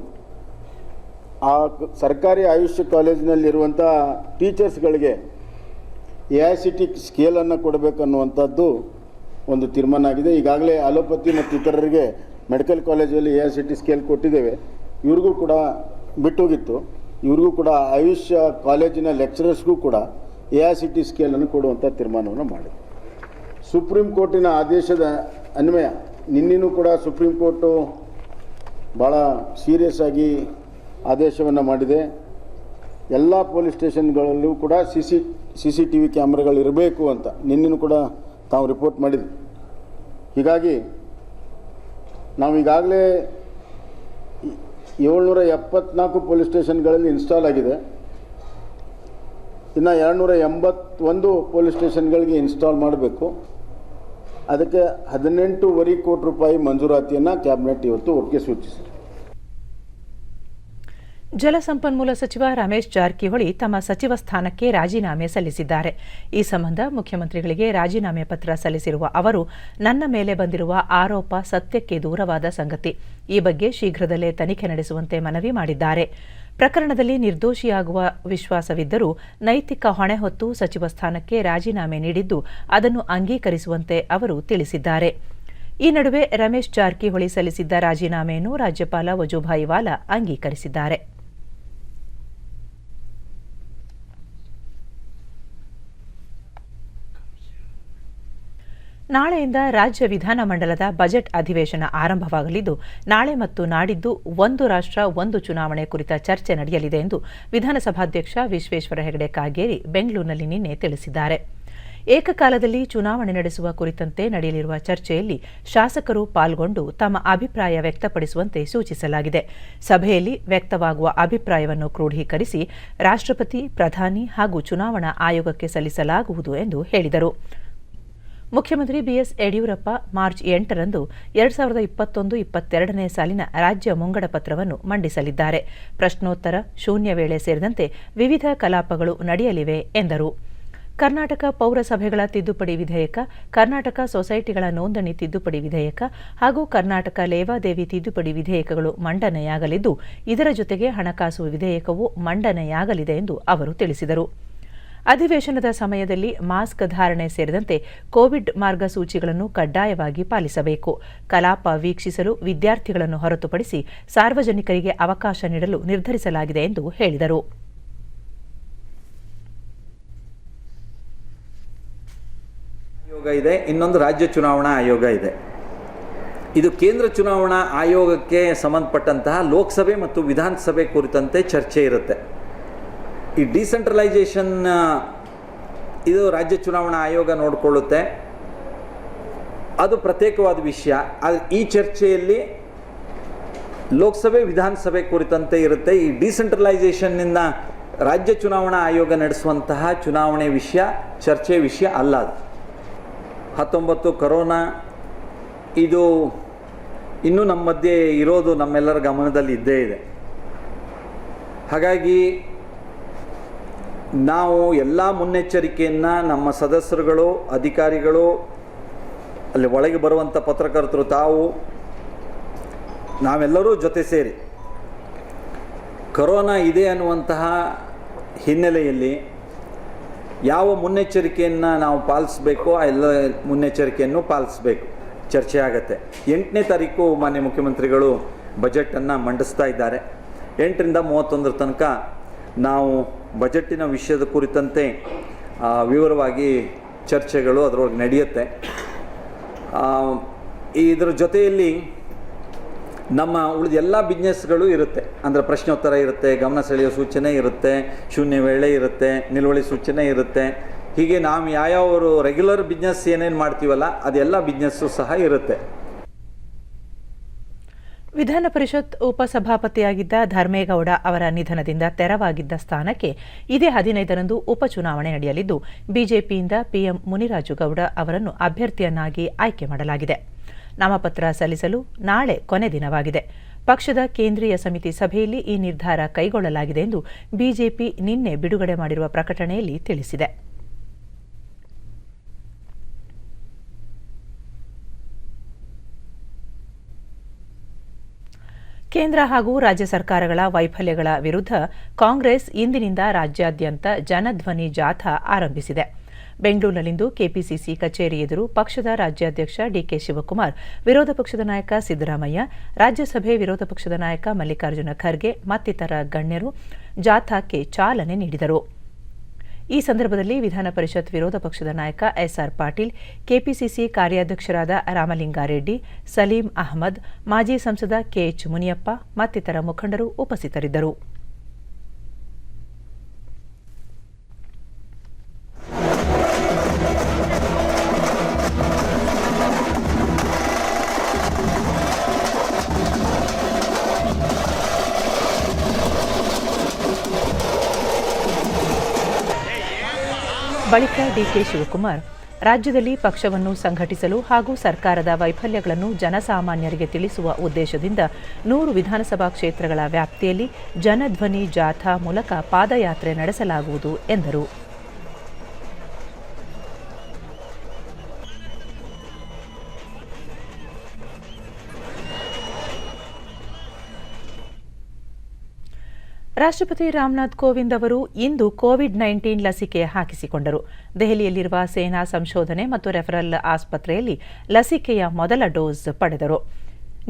ಆ ಸರ್ಕಾರಿ ಆಯುಷ್ ಕಾಲೇಜಿನಲ್ಲಿರುವಂಥ ಟೀಚರ್ಸ್ಗಳಿಗೆ AICT ಸ್ಕೇಲನ್ನು ಕೊಡಬೇಕನ್ನುವಂಥದ್ದು ಒಂದು ತೀರ್ಮಾನ ಆಗಿದೆ. ಈಗಾಗಲೇ ಅಲೋಪತಿ ಮತ್ತು ಇತರರಿಗೆ ಮೆಡಿಕಲ್ ಕಾಲೇಜಲ್ಲಿ AICT ಸ್ಕೇಲ್ ಕೊಟ್ಟಿದ್ದೇವೆ. ಇವ್ರಿಗೂ ಕೂಡ ಬಿಟ್ಟೋಗಿತ್ತು. ಇವ್ರಿಗೂ ಕೂಡ ಆಯುಷ್ ಕಾಲೇಜಿನ ಲೆಕ್ಚರರ್ಸ್ಗೂ ಕೂಡ AICT ಸ್ಕೇಲನ್ನು ಕೊಡುವಂಥ ತೀರ್ಮಾನವನ್ನು ಮಾಡಿ ಸುಪ್ರೀಂ ಕೋರ್ಟಿನ ಆದೇಶದ ಅನ್ವಯ ನಿನ್ನೆನೂ ಕೂಡ ಸುಪ್ರೀಂ ಕೋರ್ಟು ಭಾಳ ಸೀರಿಯಸ್ ಆಗಿ ಆದೇಶವನ್ನು ಮಾಡಿದೆ. ಎಲ್ಲ ಪೊಲೀಸ್ ಸ್ಟೇಷನ್ಗಳಲ್ಲೂ ಕೂಡ CCTV ಕ್ಯಾಮ್ರಾಗಳಿರಬೇಕು ಅಂತ ನಿನ್ನೆನೂ ಕೂಡ ತಾವು ರಿಪೋರ್ಟ್ ಮಾಡಿದ್ವಿ. ಹೀಗಾಗಿ ನಾವು ಈಗಾಗಲೇ 774 ಪೊಲೀಸ್ ಸ್ಟೇಷನ್ಗಳಲ್ಲಿ ಇನ್ಸ್ಟಾಲ್ ಆಗಿದೆ. ಇನ್ನು 281 ಪೊಲೀಸ್ ಸ್ಟೇಷನ್ಗಳಿಗೆ ಇನ್ಸ್ಟಾಲ್ ಮಾಡಬೇಕು. ಅದಕ್ಕೆ 18.5 ಕೋಟಿ ರೂಪಾಯಿ ಮಂಜೂರಾತಿಯನ್ನು ಕ್ಯಾಬಿನೆಟ್ ಇವತ್ತು ಒಟ್ಟಿಗೆ ಸೂಚಿಸಿದೆ. ಜಲಸಂಪನ್ಮೂಲ ಸಚಿವ ರಮೇಶ್ ಜಾರಕಿಹೊಳಿ ತಮ್ಮ ಸಚಿವ ಸ್ಥಾನಕ್ಕೆ ರಾಜೀನಾಮೆ ಸಲ್ಲಿಸಿದ್ದಾರೆ. ಈ ಸಂಬಂಧ ಮುಖ್ಯಮಂತ್ರಿಗಳಿಗೆ ರಾಜೀನಾಮೆ ಪತ್ರ ಸಲ್ಲಿಸಿರುವ ಅವರು, ನನ್ನ ಮೇಲೆ ಬಂದಿರುವ ಆರೋಪ ಸತ್ಯಕ್ಕೆ ದೂರವಾದ ಸಂಗತಿ. ಈ ಬಗ್ಗೆ ಶೀಘ್ರದಲ್ಲೇ ತನಿಖೆ ನಡೆಸುವಂತೆ ಮನವಿ ಮಾಡಿದ್ದಾರೆ. ಪ್ರಕರಣದಲ್ಲಿ ನಿರ್ದೋಷಿಯಾಗುವ ವಿಶ್ವಾಸವಿದ್ದರೂ ನೈತಿಕ ಹೊಣೆ ಹೊತ್ತು ಸಚಿವ ಸ್ಥಾನಕ್ಕೆ ರಾಜೀನಾಮೆ ನೀಡಿದ್ದು ಅದನ್ನು ಅಂಗೀಕರಿಸುವಂತೆ ಅವರು ತಿಳಿಸಿದ್ದಾರೆ. ಈ ನಡುವೆ ರಮೇಶ್ ಜಾರಕಿಹೊಳಿ ಸಲ್ಲಿಸಿದ್ದ ರಾಜೀನಾಮೆಯನ್ನು ರಾಜ್ಯಪಾಲ ವಜೂಭಾಯಿ ವಾಲಾ ಅಂಗೀಕರಿಸಿದ್ದಾರೆ. ನಾಳೆಯಿಂದ ರಾಜ್ಯ ವಿಧಾನಮಂಡಲದ ಬಜೆಟ್ ಅಧಿವೇಶನ ಆರಂಭವಾಗಲಿದ್ದು, ನಾಳೆ ಮತ್ತು ನಾಡಿದ್ದು ಒಂದು ರಾಷ್ಟ್ರ ಒಂದು ಚುನಾವಣೆ ಕುರಿತ ಚರ್ಚೆ ನಡೆಯಲಿದೆ ಎಂದು ವಿಧಾನಸಭಾಧ್ಯಕ್ಷ ವಿಶ್ವೇಶ್ವರ ಹೆಗಡೆ ಕಾಗೇರಿ ಬೆಂಗಳೂರಿನಲ್ಲಿ ನಿನ್ನೆ ತಿಳಿಸಿದ್ದಾರೆ. ಏಕಕಾಲದಲ್ಲಿ ಚುನಾವಣೆ ನಡೆಸುವ ಕುರಿತಂತೆ ನಡೆಯಲಿರುವ ಚರ್ಚೆಯಲ್ಲಿ ಶಾಸಕರು ಪಾಲ್ಗೊಂಡು ತಮ್ಮ ಅಭಿಪ್ರಾಯ ವ್ಯಕ್ತಪಡಿಸುವಂತೆ ಸೂಚಿಸಲಾಗಿದೆ. ಸಭೆಯಲ್ಲಿ ವ್ಯಕ್ತವಾಗುವ ಅಭಿಪ್ರಾಯವನ್ನು ಕ್ರೋಢೀಕರಿಸಿ ರಾಷ್ಟ್ರಪತಿ, ಪ್ರಧಾನಿ ಹಾಗೂ ಚುನಾವಣಾ ಆಯೋಗಕ್ಕೆ ಸಲ್ಲಿಸಲಾಗುವುದು ಎಂದು ಹೇಳಿದರು. ಮುಖ್ಯಮಂತ್ರಿ ಬಿಎಸ್ ಯಡಿಯೂರಪ್ಪ ಮಾರ್ಚ್ 8ರಂದು 2021-22ನೇ ಸಾಲಿನ ರಾಜ್ಯ ಮುಂಗಡ ಪತ್ರವನ್ನು ಮಂಡಿಸಲಿದ್ದಾರೆ. ಪ್ರಶ್ನೋತ್ತರ, ಶೂನ್ಯ ವೇಳೆ ಸೇರಿದಂತೆ ವಿವಿಧ ಕಲಾಪಗಳು ನಡೆಯಲಿವೆ ಎಂದರು. ಕರ್ನಾಟಕ ಪೌರಸಭೆಗಳ ತಿದ್ದುಪಡಿ ವಿಧೇಯಕ, ಕರ್ನಾಟಕ ಸೊಸೈಟಿಗಳ ನೋಂದಣಿ ತಿದ್ದುಪಡಿ ವಿಧೇಯಕ ಹಾಗೂ ಕರ್ನಾಟಕ ಲೇವಾದೇವಿ ತಿದ್ದುಪಡಿ ವಿಧೇಯಕಗಳು ಮಂಡನೆಯಾಗಲಿದ್ದು, ಇದರ ಜೊತೆಗೆ ಹಣಕಾಸು ವಿಧೇಯಕವೂ ಮಂಡನೆಯಾಗಲಿದೆ ಎಂದು ಅವರು ತಿಳಿಸಿದರು. ಅಧಿವೇಶನದ ಸಮಯದಲ್ಲಿ ಮಾಸ್ಕ್ ಧಾರಣೆ ಸೇರಿದಂತೆ ಕೋವಿಡ್ ಮಾರ್ಗಸೂಚಿಗಳನ್ನು ಕಡ್ಡಾಯವಾಗಿ ಪಾಲಿಸಬೇಕು. ಕಲಾಪ ವೀಕ್ಷಿಸಲು ವಿದ್ಯಾರ್ಥಿಗಳನ್ನು ಹೊರತುಪಡಿಸಿ ಸಾರ್ವಜನಿಕರಿಗೆ ಅವಕಾಶ ನೀಡಲು ನಿರ್ಧರಿಸಲಾಗಿದೆ ಎಂದು ಹೇಳಿದರು. ಆಯೋಗ ಇದೆ, ಇನ್ನೊಂದು ರಾಜ್ಯ ಚುನಾವಣಾ ಆಯೋಗ ಇದೆ. ಇದು ಕೇಂದ್ರ ಚುನಾವಣಾ ಆಯೋಗಕ್ಕೆ ಸಂಬಂಧಪಟ್ಟಂತಹ ಲೋಕಸಭೆ ಮತ್ತು ವಿಧಾನಸಭೆ ಕುರಿತಂತೆ ಚರ್ಚೆ ಇರುತ್ತೆ. ಈ ಡಿಸೆಂಟ್ರಲೈಸೇಷನ್ ಇದು ರಾಜ್ಯ ಚುನಾವಣಾ ಆಯೋಗ ನೋಡಿಕೊಳ್ಳುತ್ತೆ, ಅದು ಪ್ರತ್ಯೇಕವಾದ ವಿಷಯ. ಈ ಚರ್ಚೆಯಲ್ಲಿ ಲೋಕಸಭೆ ವಿಧಾನಸಭೆ ಕುರಿತಂತೆ ಇರುತ್ತೆ. ಈ ಡಿಸೆಂಟ್ರಲೈಸೇಷನ್ನಿಂದ ರಾಜ್ಯ ಚುನಾವಣಾ ಆಯೋಗ ನಡೆಸುವಂತಹ ಚುನಾವಣೆ ವಿಷಯ ಚರ್ಚೆ ವಿಷಯ ಅಲ್ಲ. ಅದು 19 ಕೊರೋನಾ ಇದು ಇನ್ನೂ ನಮ್ಮ ಮಧ್ಯೆ ಇರೋದು ನಮ್ಮೆಲ್ಲರ ಗಮನದಲ್ಲಿ ಇದ್ದೇ ಇದೆ. ಹಾಗಾಗಿ ನಾವು ಎಲ್ಲ ಮುನ್ನೆಚ್ಚರಿಕೆಯನ್ನು ನಮ್ಮ ಸದಸ್ಯರುಗಳು, ಅಧಿಕಾರಿಗಳು, ಅಲ್ಲಿ ಒಳಗೆ ಬರುವಂಥ ಪತ್ರಕರ್ತರು, ನಾವೆಲ್ಲರೂ ಜೊತೆ ಸೇರಿ ಕೊರೋನಾ ಇದೆ ಅನ್ನುವಂತಹ ಹಿನ್ನೆಲೆಯಲ್ಲಿ ಯಾವ ಮುನ್ನೆಚ್ಚರಿಕೆಯನ್ನು ನಾವು ಪಾಲಿಸಬೇಕೋ ಆ ಎಲ್ಲ ಮುನ್ನೆಚ್ಚರಿಕೆಯನ್ನು ಪಾಲಿಸಬೇಕು. ಚರ್ಚೆ ಆಗತ್ತೆ. 8ನೇ ತಾರೀಕು ಮಾನ್ಯ ಮುಖ್ಯಮಂತ್ರಿಗಳು ಬಜೆಟನ್ನು ಮಂಡಿಸ್ತಾ ಇದ್ದಾರೆ. 8ರಿಂದ 31 ತನಕ ನಾವು ಬಜೆಟ್ಟಿನ ವಿಷಯದ ಕುರಿತಂತೆ ವಿವರವಾಗಿ ಚರ್ಚೆಗಳು ಅದರೊಳಗೆ ನಡೆಯುತ್ತೆ. ಇದರ ಜೊತೆಯಲ್ಲಿ ನಮ್ಮ ಉಳಿದ ಎಲ್ಲ ಬಿಸ್ನೆಸ್ಗಳು ಇರುತ್ತೆ. ಅಂದರೆ ಪ್ರಶ್ನೋತ್ತರ ಇರುತ್ತೆ, ಗಮನ ಸೆಳೆಯುವ ಸೂಚನೆ ಇರುತ್ತೆ, ಶೂನ್ಯ ವೇಳೆ ಇರುತ್ತೆ, ನಿಲುವಳಿ ಸೂಚನೆ ಇರುತ್ತೆ. ಹೀಗೆ ನಾವು ಯಾವ್ಯಾವ ರೆಗ್ಯುಲರ್ ಬಿಸ್ನೆಸ್ ಏನೇನು ಮಾಡ್ತೀವಲ್ಲ ಅದೆಲ್ಲ ಬಿಸ್ನೆಸ್ಸು ಸಹ ಇರುತ್ತೆ. ವಿಧಾನ ಪರಿಷತ್ ಉಪಸಭಾಪತಿಯಾಗಿದ್ದ ಧರ್ಮೇಗೌಡ ಅವರ ನಿಧನದಿಂದ ತೆರವಾಗಿದ್ದ ಸ್ಥಾನಕ್ಕೆ ಇದೇ 15ರಂದು ಉಪಚುನಾವಣೆ ನಡೆಯಲಿದ್ದು, ಬಿಜೆಪಿಯಿಂದ ಪಿಎಂ ಮುನಿರಾಜು ಗೌಡ ಅವರನ್ನು ಅಭ್ಯರ್ಥಿಯನ್ನಾಗಿ ಆಯ್ಕೆ ಮಾಡಲಾಗಿದೆ. ನಾಮಪತ್ರ ಸಲ್ಲಿಸಲು ನಾಳೆ ಕೊನೆ ದಿನವಾಗಿದೆ. ಪಕ್ಷದ ಕೇಂದ್ರೀಯ ಸಮಿತಿ ಸಭೆಯಲ್ಲಿ ಈ ನಿರ್ಧಾರ ಕೈಗೊಳ್ಳಲಾಗಿದೆ ಎಂದು ಬಿಜೆಪಿ ನಿನ್ನೆ ಬಿಡುಗಡೆ ಮಾಡಿರುವ ಪ್ರಕಟಣೆಯಲ್ಲಿ ತಿಳಿಸಿದೆ. ಕೇಂದ್ರ ಹಾಗೂ ರಾಜ್ಯ ಸರ್ಕಾರಗಳ ವೈಫಲ್ಯಗಳ ವಿರುದ್ಧ ಕಾಂಗ್ರೆಸ್ ಇಂದಿನಿಂದ ರಾಜ್ಯಾದ್ಯಂತ ಜನಧ್ವನಿ ಜಾಥಾ ಆರಂಭಿಸಿದೆ. ಬೆಂಗಳೂರಿನಲ್ಲಿಂದು ಕೆಪಿಸಿಸಿ ಕಚೇರಿ ಎದುರು ಪಕ್ಷದ ರಾಜ್ಯಾಧ್ಯಕ್ಷ ಡಿಕೆ ಶಿವಕುಮಾರ್, ವಿರೋಧ ಪಕ್ಷದ ನಾಯಕ ಸಿದ್ದರಾಮಯ್ಯ, ರಾಜ್ಯಸಭೆ ವಿರೋಧ ಪಕ್ಷದ ನಾಯಕ ಮಲ್ಲಿಕಾರ್ಜುನ ಖರ್ಗೆ ಮತ್ತಿತರ ಗಣ್ಯರು ಜಾಥಾಕ್ಕೆ ಚಾಲನೆ ನೀಡಿದರು. ಈ ಸಂದರ್ಭದಲ್ಲಿ ವಿಧಾನ ಪರಿಷತ್ ವಿರೋಧ ಪಕ್ಷದ ನಾಯಕ ಎಸ್ಆರ್ ಪಾಟೀಲ್, ಕೆಪಿಸಿಸಿ ಕಾರ್ಯಾಧ್ಯಕ್ಷರಾದ ರಾಮಲಿಂಗಾರೆಡ್ಡಿ, ಸಲೀಂ ಅಹಮದ್, ಮಾಜಿ ಸಂಸದ ಕೆಎಚ್ ಮುನಿಯಪ್ಪ ಮತ್ತಿತರ ಮುಖಂಡರು ಉಪಸ್ಥಿತರಿದ್ದರು. ಬಳಿಕ ಡಿಕೆ ಶಿವಕುಮಾರ್, ರಾಜ್ಯದಲ್ಲಿ ಪಕ್ಷವನ್ನು ಸಂಘಟಿಸಲು ಹಾಗೂ ಸರ್ಕಾರದ ವೈಫಲ್ಯಗಳನ್ನು ಜನಸಾಮಾನ್ಯರಿಗೆ ತಿಳಿಸುವ ಉದ್ದೇಶದಿಂದ 100 ವಿಧಾನಸಭಾ ಕ್ಷೇತ್ರಗಳ ವ್ಯಾಪ್ತಿಯಲ್ಲಿ ಜನಧ್ವನಿ ಜಾಥಾ ಮೂಲಕ ಪಾದಯಾತ್ರೆ ನಡೆಸಲಾಗುವುದು ಎಂದರು. ರಾಷ್ಟ್ರಪತಿ ರಾಮನಾಥ್ ಕೋವಿಂದ್ ಅವರು ಇಂದು ಕೋವಿಡ್-19 ಲಸಿಕೆ ಹಾಕಿಸಿಕೊಂಡರು. ದೆಹಲಿಯಲ್ಲಿರುವ ಸೇನಾ ಸಂಶೋಧನೆ ಮತ್ತು ರೆಫರಲ್ ಆಸ್ಪತ್ರೆಯಲ್ಲಿ ಲಸಿಕೆಯ ಮೊದಲ ಡೋಸ್ ಪಡೆದರು.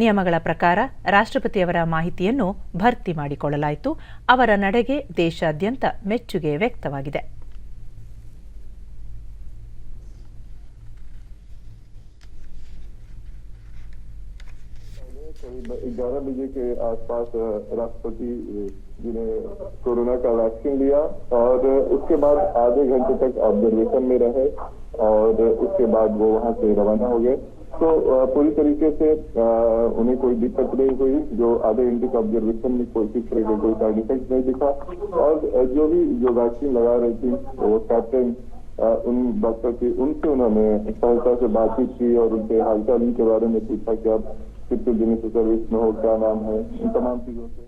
ನಿಯಮಗಳ ಪ್ರಕಾರ ರಾಷ್ಟ್ರಪತಿಯವರ ಮಾಹಿತಿಯನ್ನು ಭರ್ತಿ ಮಾಡಿಕೊಳ್ಳಲಾಯಿತು. ಅವರ ನಡೆಗೆ ದೇಶಾದ್ಯಂತ ಮೆಚ್ಚುಗೆ ವ್ಯಕ್ತವಾಗಿದೆ. करीब 11 बजे के आसपास राष्ट्रपति जी ने कोरोना का वैक्सीन लिया और उसके बाद आधे घंटे तक ऑब्जर्वेशन में रहे और उसके बाद वो वहां से रवाना हो गए। तो पूरी तरीके से उन्हें कोई दिक्कत नहीं हुई। जो आधे घंटे के ऑब्जर्वेशन में किसी तरह का कोई साइड इफेक्ट नहीं दिखा और जो वैक्सीन लगा रही थी वो कैप्टन उन डॉक्टर की उनसे उन्होंने सहजता से बातचीत की और उनके हालचाल के बारे में पूछा कि आप कितने दिन से सर्विस में हो, क्या नाम है, इन तमाम चीजों से।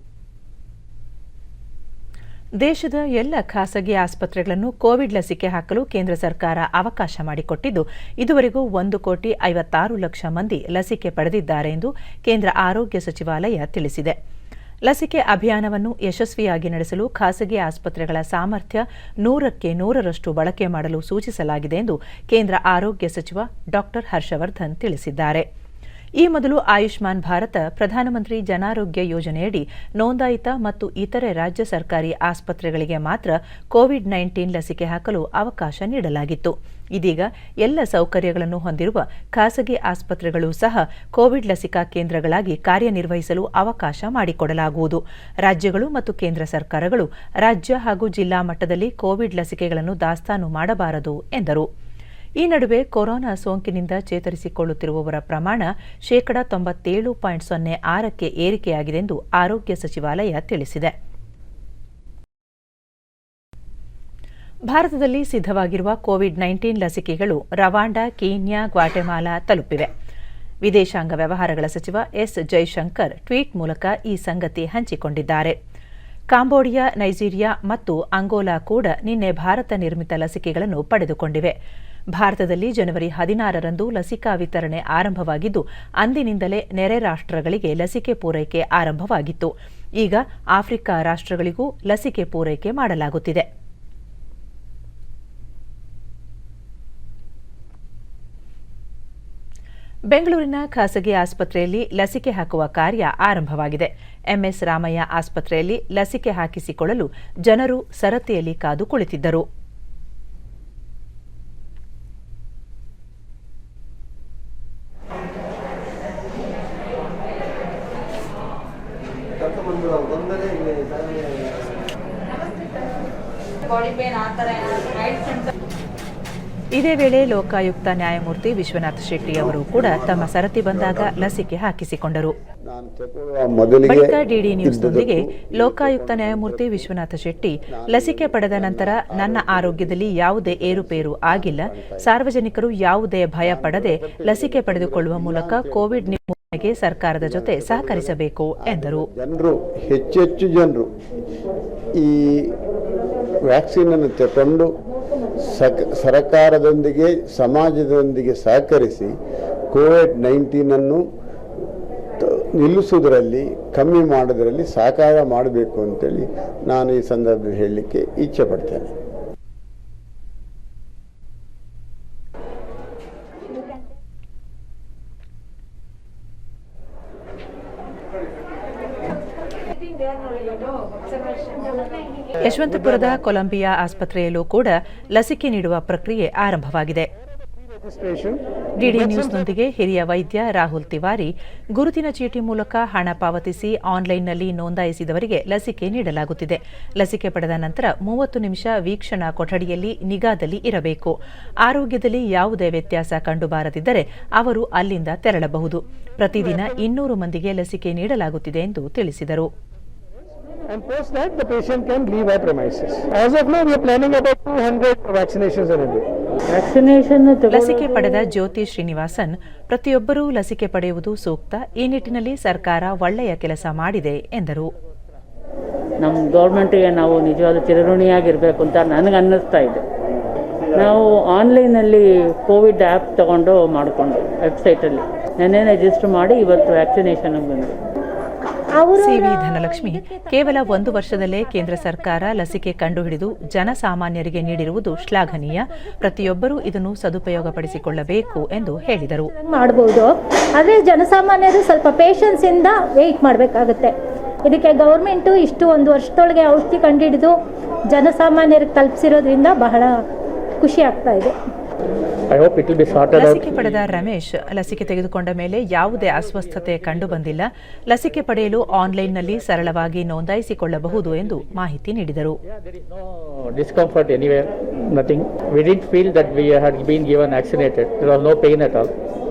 ದೇಶದ ಎಲ್ಲ ಖಾಸಗಿ ಆಸ್ಪತ್ರೆಗಳನ್ನು ಕೋವಿಡ್ ಲಸಿಕೆ ಹಾಕಲು ಕೇಂದ್ರ ಸರ್ಕಾರ ಅವಕಾಶ ಮಾಡಿಕೊಟ್ಟಿದ್ದು ಇದುವರೆಗೂ 1,56,00,000 ಮಂದಿ ಲಸಿಕೆ ಪಡೆದಿದ್ದಾರೆ ಎಂದು ಕೇಂದ್ರ ಆರೋಗ್ಯ ಸಚಿವಾಲಯ ತಿಳಿಸಿದೆ. ಲಸಿಕೆ ಅಭಿಯಾನವನ್ನು ಯಶಸ್ವಿಯಾಗಿ ನಡೆಸಲು ಖಾಸಗಿ ಆಸ್ಪತ್ರೆಗಳ ಸಾಮರ್ಥ್ಯ 100ಕ್ಕೆ 100ರಷ್ಟು ಬಳಕೆ ಮಾಡಲು ಸೂಚಿಸಲಾಗಿದೆ ಎಂದು ಕೇಂದ್ರ ಆರೋಗ್ಯ ಸಚಿವ ಡಾ ಹರ್ಷವರ್ಧನ್ ತಿಳಿಸಿದ್ದಾರೆ. ಈ ಮೊದಲು ಆಯುಷ್ಮಾನ್ ಭಾರತ ಪ್ರಧಾನಮಂತ್ರಿ ಜನಾರೋಗ್ಯ ಯೋಜನೆಯಡಿ ನೋಂದಾಯಿತ ಮತ್ತು ಇತರೆ ರಾಜ್ಯ ಸರ್ಕಾರಿ ಆಸ್ಪತ್ರೆಗಳಿಗೆ ಮಾತ್ರ ಕೋವಿಡ್-19 ಲಸಿಕೆ ಹಾಕಲು ಅವಕಾಶ ನೀಡಲಾಗಿತ್ತು. ಇದೀಗ ಎಲ್ಲ ಸೌಕರ್ಯಗಳನ್ನು ಹೊಂದಿರುವ ಖಾಸಗಿ ಆಸ್ಪತ್ರೆಗಳು ಸಹ ಕೋವಿಡ್ ಲಸಿಕಾ ಕೇಂದ್ರಗಳಾಗಿ ಕಾರ್ಯನಿರ್ವಹಿಸಲು ಅವಕಾಶ ಮಾಡಿಕೊಡಲಾಗುವುದು. ರಾಜ್ಯಗಳು ಮತ್ತು ಕೇಂದ್ರ ಸರ್ಕಾರಗಳು ರಾಜ್ಯ ಹಾಗೂ ಜಿಲ್ಲಾ ಮಟ್ಟದಲ್ಲಿ ಕೋವಿಡ್ ಲಸಿಕೆಗಳನ್ನು ದಾಸ್ತಾನು ಮಾಡಬಾರದು ಎಂದರು. ಈ ನಡುವೆ ಕೊರೋನಾ ಸೋಂಕಿನಿಂದ ಚೇತರಿಸಿಕೊಳ್ಳುತ್ತಿರುವವರ ಪ್ರಮಾಣ 97.06ಕ್ಕೆ ಏರಿಕೆಯಾಗಿದೆ ಎಂದು ಆರೋಗ್ಯ ಸಚಿವಾಲಯ ತಿಳಿಸಿದೆ. ಭಾರತದಲ್ಲಿ ಸಿದ್ಧವಾಗಿರುವ ಕೋವಿಡ್-19 ಲಸಿಕೆಗಳು ರವಾಂಡಾ, ಕೀನ್ಯಾ, ಗ್ವಾಟೆಮಾಲಾ ತಲುಪಿವೆ. ವಿದೇಶಾಂಗ ವ್ಯವಹಾರಗಳ ಸಚಿವ ಎಸ್ ಜೈಶಂಕರ್ ಟ್ವೀಟ್ ಮೂಲಕ ಈ ಸಂಗತಿ ಹಂಚಿಕೊಂಡಿದ್ದಾರೆ. ಕಾಂಬೋಡಿಯಾ, ನೈಜೀರಿಯಾ ಮತ್ತು ಅಂಗೋಲಾ ಕೂಡ ನಿನ್ನೆ ಭಾರತ ನಿರ್ಮಿತ ಲಸಿಕೆಗಳನ್ನು ಪಡೆದುಕೊಂಡಿವೆ. ಭಾರತದಲ್ಲಿ ಜನವರಿ 16ರಂದು ಲಸಿಕಾ ವಿತರಣೆ ಆರಂಭವಾಗಿದ್ದು ಅಂದಿನಿಂದಲೇ ನೆರೆ ರಾಷ್ಟ್ರಗಳಿಗೆ ಲಸಿಕೆ ಪೂರೈಕೆ ಆರಂಭವಾಗಿತ್ತು. ಈಗ ಆಫ್ರಿಕಾ ರಾಷ್ಟ್ರಗಳಿಗೂ ಲಸಿಕೆ ಪೂರೈಕೆ ಮಾಡಲಾಗುತ್ತಿದೆ. ಬೆಂಗಳೂರಿನ ಖಾಸಗಿ ಆಸ್ಪತ್ರೆಯಲ್ಲಿ ಲಸಿಕೆ ಹಾಕುವ ಕಾರ್ಯ ಆರಂಭವಾಗಿದೆ. ಎಂಎಸ್ ರಾಮಯ್ಯ ಆಸ್ಪತ್ರೆಯಲ್ಲಿ ಲಸಿಕೆ ಹಾಕಿಸಿಕೊಳ್ಳಲು ಜನರು ಸರತಿಯಲ್ಲಿ ಕಾದು ಕುಳಿತಿದ್ದರು. ಇದೇ ವೇಳೆ ಲೋಕಾಯುಕ್ತ ನ್ಯಾಯಮೂರ್ತಿ ವಿಶ್ವನಾಥ ಶೆಟ್ಟಿ ಅವರು ಕೂಡ ತಮ್ಮ ಸರತಿ ಬಂದಾಗ ಲಸಿಕೆ ಹಾಕಿಸಿಕೊಂಡರು. ಬಳಿಕ ಡಿಡಿ ನ್ಯೂಸ್ನೊಂದಿಗೆ ಲೋಕಾಯುಕ್ತ ನ್ಯಾಯಮೂರ್ತಿ ವಿಶ್ವನಾಥ ಶೆಟ್ಟಿ ಲಸಿಕೆ ಪಡೆದ ನಂತರ ನನ್ನ ಆರೋಗ್ಯದಲ್ಲಿ ಯಾವುದೇ ಏರುಪೇರು ಆಗಿಲ್ಲ, ಸಾರ್ವಜನಿಕರು ಯಾವುದೇ ಭಯ ಪಡದೆ ಲಸಿಕೆ ಪಡೆದುಕೊಳ್ಳುವ ಮೂಲಕ ಕೋವಿಡ್ ನಿರ್ಮೂಲನೆಗೆ ಸರ್ಕಾರದ ಜೊತೆ ಸಹಕರಿಸಬೇಕು ಎಂದರು. ಹೆಚ್ಚೆಚ್ಚು ಜನರು ಈ ವ್ಯಾಕ್ಸಿನ್ ಅನ್ನು ತಗೊಂಡು ಸರ್ಕಾರದೊಂದಿಗೆ ಸಮಾಜದೊಂದಿಗೆ ಸಹಕರಿಸಿ ಕೋವಿಡ್-19 ಅನ್ನು ನಿಲ್ಲಿಸುವುದರಲ್ಲಿ, ಕಮ್ಮಿ ಮಾಡೋದರಲ್ಲಿ ಸಹಕಾರ ಮಾಡಬೇಕು ಅಂತೇಳಿ ನಾನು ಈ ಸಂದರ್ಭದಲ್ಲಿ ಹೇಳಲಿಕ್ಕೆ ಇಚ್ಛೆ ಪಡ್ತೇನೆ. ಯಶವಂತಪುರದ ಕೊಲಂಬಿಯಾ ಆಸ್ಪತ್ರೆಯಲ್ಲೂ ಕೂಡ ಲಸಿಕೆ ನೀಡುವ ಪ್ರಕ್ರಿಯೆ ಆರಂಭವಾಗಿದೆ. ಡಿಡಿ ನ್ಯೂಸ್ನೊಂದಿಗೆ ಹಿರಿಯ ವೈದ್ಯ ರಾಹುಲ್ ತಿವಾರಿ, ಗುರುತಿನ ಚೀಟಿ ಮೂಲಕ ಹಣ ಪಾವತಿಸಿ ಆನ್ಲೈನ್ನಲ್ಲಿ ನೋಂದಾಯಿಸಿದವರಿಗೆ ಲಸಿಕೆ ನೀಡಲಾಗುತ್ತಿದೆ. ಲಸಿಕೆ ಪಡೆದ ನಂತರ 30 ನಿಮಿಷ ವೀಕ್ಷಣಾ ಕೊಠಡಿಯಲ್ಲಿ ನಿಗಾದಲ್ಲಿ ಇರಬೇಕು. ಆರೋಗ್ಯದಲ್ಲಿ ಯಾವುದೇ ವ್ಯತ್ಯಾಸ ಕಂಡುಬಾರದಿದ್ದರೆ ಅವರು ಅಲ್ಲಿಂದ ತೆರಳಬಹುದು. ಪ್ರತಿದಿನ 200 ಮಂದಿಗೆ ಲಸಿಕೆ ನೀಡಲಾಗುತ್ತಿದೆ ಎಂದು ತಿಳಿಸಿದರು. And post that the patient can leave our premises. As of now we are planning about 200 vaccinations in a day. ಲಸಿಕೆ ಪಡೆದ ಜ್ಯೋತಿ ಶ್ರೀನಿವಾಸನ್, ಪ್ರತಿಯೊಬ್ಬರೂ ಲಸಿಕೆ ಪಡೆಯುವುದು ಸೂಕ್ತ. ಈ ನಿಟ್ಟಿನಲ್ಲಿ ಸರ್ಕಾರ ಒಳ್ಳೆಯ ಕೆಲಸ ಮಾಡಿದೆ ಎಂದರು. ನಮ್ಮ ಗೌರ್ಮೆಂಟ್ಗೆ ನಾವು ನಿಜವಾದ ಚಿರಋಣಿಯಾಗಿರಬೇಕು ಅಂತ ನನಗೆ ಅನ್ನಿಸ್ತಾ ಇದೆ. ನಾವು ಆನ್ಲೈನಲ್ಲಿ ಕೋವಿಡ್ ಆ್ಯಪ್ ತಗೊಂಡು ಮಾಡಿಕೊಂಡು ವೆಬ್ಸೈಟಲ್ಲಿ ನೆನ್ನೆ ರಿಜಿಸ್ಟರ್ ಮಾಡಿ ಇವತ್ತು ವ್ಯಾಕ್ಸಿನೇಷನ್ಗೆ ಬಂದು. ಸಿವಿ ಧನಲಕ್ಷ್ಮಿ, ಕೇವಲ 1 ವರ್ಷದಲ್ಲೇ ಕೇಂದ್ರ ಸರ್ಕಾರ ಲಸಿಕೆ ಕಂಡುಹಿಡಿದು ಜನಸಾಮಾನ್ಯರಿಗೆ ನೀಡಿರುವುದು ಶ್ಲಾಘನೀಯ. ಪ್ರತಿಯೊಬ್ಬರೂ ಇದನ್ನು ಸದುಪಯೋಗಪಡಿಸಿಕೊಳ್ಳಬೇಕು ಎಂದು ಹೇಳಿದರು. ಮಾಡಬಹುದು, ಆದರೆ ಜನಸಾಮಾನ್ಯರು ಸ್ವಲ್ಪ ಪೇಷನ್ಸ್ ಇಂದ ವೇಟ್ ಮಾಡಬೇಕಾಗುತ್ತೆ. ಇದಕ್ಕೆ ಗೌರ್ಮೆಂಟು ಇಷ್ಟು 1 ವರ್ಷದೊಳಗೆ ಔಷಧಿ ಕಂಡುಹಿಡಿದು ಜನಸಾಮಾನ್ಯರಿಗೆ ತಲುಪಿಸಿರೋದ್ರಿಂದ ಬಹಳ ಖುಷಿ ಆಗ್ತಾ ಇದೆ. I hope it will be sorted out. ಲಸಿಕೆ ಪಡೆದ ರಮೇಶ್ ಲಸಿಕೆ ತೆಗೆದುಕೊಂಡ ಮೇಲೆ ಯಾವುದೇ ಅಸ್ವಸ್ಥತೆ ಕಂಡುಬಂದಿಲ್ಲ. ಲಸಿಕೆ ಪಡೆಯಲು ಆನ್ಲೈನ್ನಲ್ಲಿ ಸರಳವಾಗಿ ನೋಂದಾಯಿಸಿಕೊಳ್ಳಬಹುದು ಎಂದು ಮಾಹಿತಿ ನೀಡಿದರು. There is no discomfort anywhere, nothing. We didn't feel that we had been given vaccinated. There was no pain at all.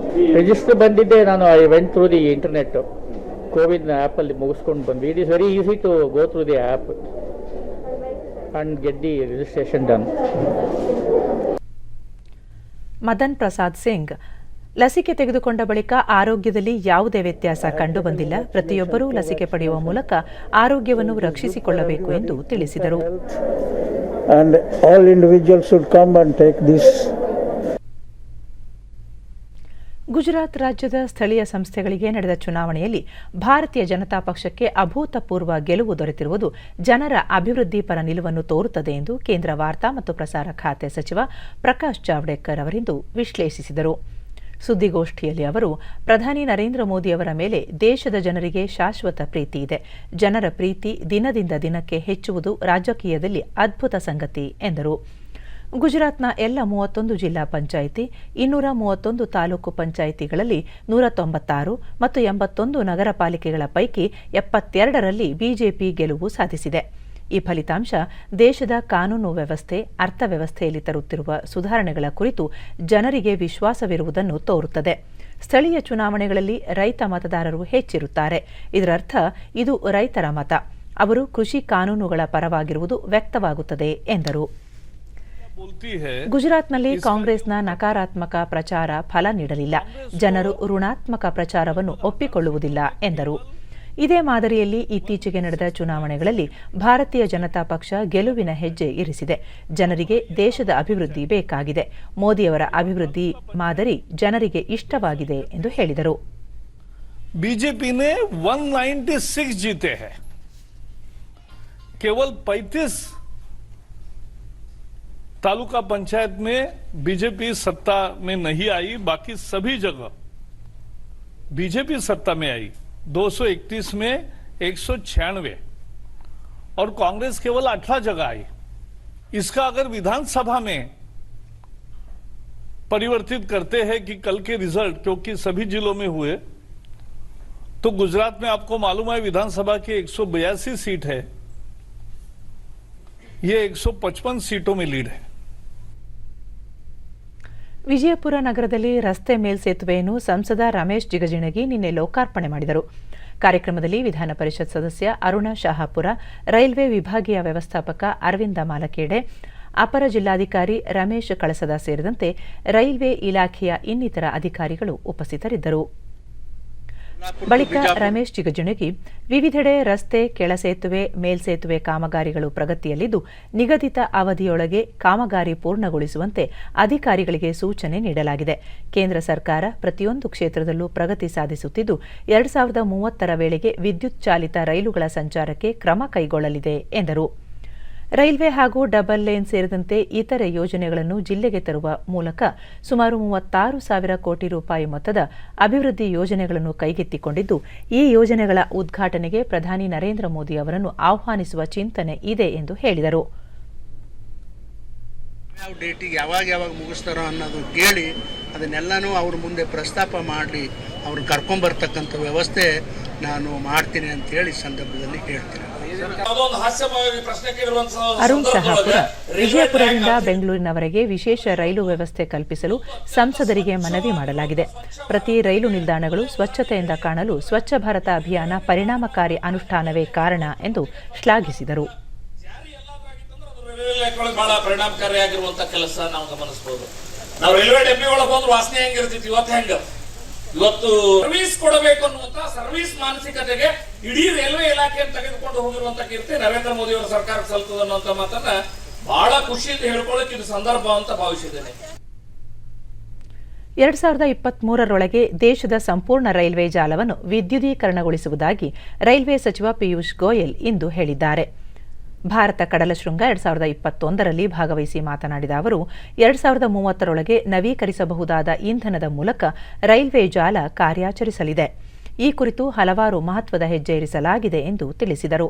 Register ಬಂದಿದ್ದೆ ನಾನು. I went through the internet. Covid app ಅಲ್ಲಿ ಮುಗಿಸ್ಕೊಂಡು ಬಂದ್ವಿ. It is very easy to go through the app and get the registration done. Madan Prasad Singh ಲಸಿಕೆ ತೆಗೆದುಕೊಂಡ ಬಳಿಕ ಆರೋಗ್ಯದಲ್ಲಿ ಯಾವುದೇ ವ್ಯತ್ಯಾಸ ಕಂಡುಬಂದಿಲ್ಲ. ಪ್ರತಿಯೊಬ್ಬರೂ ಲಸಿಕೆ ಪಡೆಯುವ ಮೂಲಕ ಆರೋಗ್ಯವನ್ನು ರಕ್ಷಿಸಿಕೊಳ್ಳಬೇಕು ಎಂದು ತಿಳಿಸಿದರು. And all individuals should come and take this. Gujarat ರಾಜ್ಯದ ಸ್ಥಳೀಯ ಸಂಸ್ಥೆಗಳಿಗೆ ನಡೆದ ಚುನಾವಣೆಯಲ್ಲಿ ಭಾರತೀಯ ಜನತಾ ಪಕ್ಷಕ್ಕೆ ಅಭೂತಪೂರ್ವ ಗೆಲುವು ದೊರೆತಿರುವುದು ಜನರ ಅಭಿವೃದ್ಧಿ ಪರ ನಿಲುವನ್ನು ತೋರುತ್ತದೆ ಎಂದು ಕೇಂದ್ರ ವಾರ್ತಾ ಮತ್ತು ಪ್ರಸಾರ ಖಾತೆ ಸಚಿವ ಪ್ರಕಾಶ್ ಜಾವಡೇಕರ್ ಅವರಿಂದು ವಿಶ್ಲೇಷಿಸಿದರು. ಸುದ್ದಿಗೋಷ್ಠಿಯಲ್ಲಿ ಅವರು ಪ್ರಧಾನಿ ನರೇಂದ್ರ ಮೋದಿ ಅವರ ಮೇಲೆ ದೇಶದ ಜನರಿಗೆ ಶಾಶ್ವತ ಪ್ರೀತಿ ಇದೆ. ಜನರ ಪ್ರೀತಿ ದಿನದಿಂದ ದಿನಕ್ಕೆ ಹೆಚ್ಚುವುದು ರಾಜಕೀಯದಲ್ಲಿ ಅದ್ಭುತ ಸಂಗತಿ ಎಂದರು. ಗುಜರಾತ್ನ ಎಲ್ಲ 31 ಜಿಲ್ಲಾ ಪಂಚಾಯಿತಿ, 231 ತಾಲೂಕು ಪಂಚಾಯಿತಿಗಳಲ್ಲಿ 196 ಮತ್ತು 81 ನಗರ ಪಾಲಿಕೆಗಳ ಪೈಕಿ 72ರಲ್ಲಿ ಬಿಜೆಪಿ ಗೆಲುವು ಸಾಧಿಸಿದೆ. ಈ ಫಲಿತಾಂಶ ದೇಶದ ಕಾನೂನು ವ್ಯವಸ್ಥೆ, ಅರ್ಥವ್ಯವಸ್ಥೆಯಲ್ಲಿ ತರುತ್ತಿರುವ ಸುಧಾರಣೆಗಳ ಕುರಿತು ಜನರಿಗೆ ವಿಶ್ವಾಸವಿರುವುದನ್ನು ತೋರುತ್ತದೆ. ಸ್ಥಳೀಯ ಚುನಾವಣೆಗಳಲ್ಲಿ ರೈತ ಮತದಾರರು ಹೆಚ್ಚಿರುತ್ತಾರೆ. ಇದರರ್ಥ ಇದು ರೈತರ ಮತ. ಅವರು ಕೃಷಿ ಕಾನೂನುಗಳ ಪರವಾಗಿರುವುದು ವ್ಯಕ್ತವಾಗುತ್ತದೆ ಎಂದರು. ಗುಜರಾತ್ನಲ್ಲಿ ಕಾಂಗ್ರೆಸ್ನ ನಕಾರಾತ್ಮಕ ಪ್ರಚಾರ ಫಲ ನೀಡಲಿಲ್ಲ. ಜನರು ಋಣಾತ್ಮಕ ಪ್ರಚಾರವನ್ನು ಒಪ್ಪಿಕೊಳ್ಳುವುದಿಲ್ಲ ಎಂದರು. ಇದೇ ಮಾದರಿಯಲ್ಲಿ ಇತ್ತೀಚೆಗೆ ನಡೆದ ಚುನಾವಣೆಗಳಲ್ಲಿ ಭಾರತೀಯ ಜನತಾ ಪಕ್ಷ ಗೆಲುವಿನ ಹೆಜ್ಜೆ ಇರಿಸಿದೆ. ಜನರಿಗೆ ದೇಶದ ಅಭಿವೃದ್ಧಿ ಬೇಕಾಗಿದೆ. ಮೋದಿಯವರ ಅಭಿವೃದ್ಧಿ ಮಾದರಿ ಜನರಿಗೆ ಇಷ್ಟವಾಗಿದೆ ಎಂದು ಹೇಳಿದರು. बीजेपी ने 196 जीते हैं. केवल 35 तालुका पंचायत में बीजेपी सत्ता में नहीं आई, बाकी सभी जगह बीजेपी सत्ता में आई. 231 में 196 और कांग्रेस केवल 18 जगह आई. इसका अगर विधानसभा में परिवर्तित करते हैं कि कल के रिजल्ट क्योंकि सभी जिलों में हुए, तो गुजरात में आपको मालूम है विधानसभा की 182 सीट है, ये 155 सीटों में लीड है. ವಿಜಯಪುರ ನಗರದಲ್ಲಿ ರಸ್ತೆ ಮೇಲ್ಸೇತುವೆಯನ್ನು ಸಂಸದ ರಮೇಶ್ ಜಿಗಜಿಣಗಿ ನಿನ್ನೆ ಲೋಕಾರ್ಪಣೆ ಮಾಡಿದರು. ಕಾರ್ಯಕ್ರಮದಲ್ಲಿ ವಿಧಾನ ಪರಿಷತ್ ಸದಸ್ಯ ಅರುಣ ಶಹಾಪುರ, ರೈಲ್ವೆ ವಿಭಾಗೀಯ ವ್ಯವಸ್ಥಾಪಕ ಅರವಿಂದ ಮಾಲಕೇಡೆ, ಅಪರ ಜಿಲ್ಲಾಧಿಕಾರಿ ರಮೇಶ್ ಕಳಸದ ಸೇರಿದಂತೆ ರೈಲ್ವೆ ಇಲಾಖೆಯ ಇನ್ನಿತರ ಅಧಿಕಾರಿಗಳು ಉಪಸ್ಥಿತರಿದ್ದರು. ಬಳಿಕ ರಮೇಶ್ ಜಿಗಜಿಣಗಿ ವಿವಿಧೆಡೆ ರಸ್ತೆ, ಕೆಳಸೇತುವೆ, ಮೇಲ್ಸೇತುವೆ ಕಾಮಗಾರಿಗಳು ಪ್ರಗತಿಯಲ್ಲಿದ್ದು ನಿಗದಿತ ಅವಧಿಯೊಳಗೆ ಕಾಮಗಾರಿ ಪೂರ್ಣಗೊಳಿಸುವಂತೆ ಅಧಿಕಾರಿಗಳಿಗೆ ಸೂಚನೆ ನೀಡಲಾಗಿದೆ. ಕೇಂದ್ರ ಸರ್ಕಾರ ಪ್ರತಿಯೊಂದು ಕ್ಷೇತ್ರದಲ್ಲೂ ಪ್ರಗತಿ ಸಾಧಿಸುತ್ತಿದ್ದು 2030ರ ವೇಳೆಗೆ ವಿದ್ಯುತ್ ಚಾಲಿತ ರೈಲುಗಳ ಸಂಚಾರಕ್ಕೆ ಕ್ರಮ ಕೈಗೊಳ್ಳಲಿದೆ ಎಂದರು. ರೈಲ್ವೆ ಹಾಗೂ ಡಬಲ್ ಲೇನ್ ಸೇರಿದಂತೆ ಇತರೆ ಯೋಜನೆಗಳನ್ನು ಜಿಲ್ಲೆಗೆ ತರುವ ಮೂಲಕ ಸುಮಾರು 36,000 ಕೋಟಿ ರೂಪಾಯಿ ಮೊತ್ತದ ಅಭಿವೃದ್ಧಿ ಯೋಜನೆಗಳನ್ನು ಕೈಗೆತ್ತಿಕೊಂಡಿದ್ದು, ಈ ಯೋಜನೆಗಳ ಉದ್ಘಾಟನೆಗೆ ಪ್ರಧಾನಿ ನರೇಂದ್ರ ಮೋದಿ ಅವರನ್ನು ಆಹ್ವಾನಿಸುವ ಚಿಂತನೆ ಇದೆ ಎಂದು ಹೇಳಿದರು. ಯಾವ ಡೇಟಿಗೆ ಯಾವಾಗ ಮುಗಿಸ್ತಾರೋ ಅನ್ನೋದು ಕೇಳಿ ಅದನ್ನೆಲ್ಲನೂ ಅವ್ರ ಮುಂದೆ ಪ್ರಸ್ತಾಪ ಮಾಡಿ ಅವ್ರು ಕರ್ಕೊಂಡ್ಬರ್ತಕ್ಕಂಥ ವ್ಯವಸ್ಥೆ ನಾನು ಮಾಡ್ತೀನಿ ಅಂತ ಹೇಳಿ ಸಂದರ್ಭದಲ್ಲಿ ಹೇಳ್ತೀನಿ. ಅರುಣ್ ಶಹಾಪುರ, ವಿಜಯಪುರದಿಂದ ಬೆಂಗಳೂರಿನವರೆಗೆ ವಿಶೇಷ ರೈಲು ವ್ಯವಸ್ಥೆ ಕಲ್ಪಿಸಲು ಸಂಸದರಿಗೆ ಮನವಿ ಮಾಡಲಾಗಿದೆ. ಪ್ರತಿ ರೈಲು ನಿಲ್ದಾಣಗಳು ಸ್ವಚ್ಛತೆಯಿಂದ ಕಾಣಲು ಸ್ವಚ್ಛ ಭಾರತ ಅಭಿಯಾನ ಪರಿಣಾಮಕಾರಿ ಅನುಷ್ಠಾನವೇ ಕಾರಣ ಎಂದು ಶ್ಲಾಘಿಸಿದರು. ಬಹಳ ಪರಿಣಾಮಕಾರಿಯಾಗಿರುವಂತಹ ಕೆಲಸ ನಾವು ಗಮನಿಸಬಹುದು. ನಾವು ರೈಲ್ವೆ ಡೆಬ್ಬಿ ಒಳಗೆ ಹೋದ್ರೆ ವಾಸನೆ ಹೆಂಗಿರ್ತಿತ್ತು, ಇವತ್ತು ಹೆಂಗ, ಇವತ್ತು ಸರ್ವಿಸ್ ಕೊಡಬೇಕು ಅನ್ನುವಂತ ಸರ್ವಿಸ್ ಮಾನಸಿಕತೆಗೆ ಇಡೀ ರೈಲ್ವೆ ಇಲಾಖೆಯನ್ನು ತೆಗೆದುಕೊಂಡು ಹೋಗಿರುವಂತ ಕೀರ್ತಿ ನರೇಂದ್ರ ಮೋದಿ ಅವರ ಸರ್ಕಾರಕ್ಕೆ ಸಲ್ತದೆ ಅನ್ನುವಂತ ಮಾತನ್ನ ಬಹಳ ಖುಷಿಯಿಂದ ಹೇಳ್ಕೊಳ್ಳಕ್ಕೆ ಇದು ಸಂದರ್ಭ ಅಂತ ಭಾವಿಸಿದ್ದೇನೆ. 2023ರೊಳಗೆ ದೇಶದ ಸಂಪೂರ್ಣ ರೈಲ್ವೆ ಜಾಲವನ್ನು ವಿದ್ಯುದೀಕರಣಗೊಳಿಸುವುದಾಗಿ ರೈಲ್ವೆ ಸಚಿವ ಪಿಯೂಷ್ ಗೋಯಲ್ ಇಂದು ಹೇಳಿದ್ದಾರೆ. ಭಾರತ ಕಡಲ ಶೃಂಗ 2021ರಲ್ಲಿ ಭಾಗವಹಿಸಿ ಮಾತನಾಡಿದ ಅವರು 2030ರೊಳಗೆ ನವೀಕರಿಸಬಹುದಾದ ಇಂಧನದ ಮೂಲಕ ರೈಲ್ವೆ ಜಾಲ ಕಾರ್ಯಾಚರಿಸಲಿದೆ. ಈ ಕುರಿತು ಹಲವಾರು ಮಹತ್ವದ ಹೆಜ್ಜೆ ಇರಿಸಲಾಗಿದೆ ಎಂದು ತಿಳಿಸಿದರು.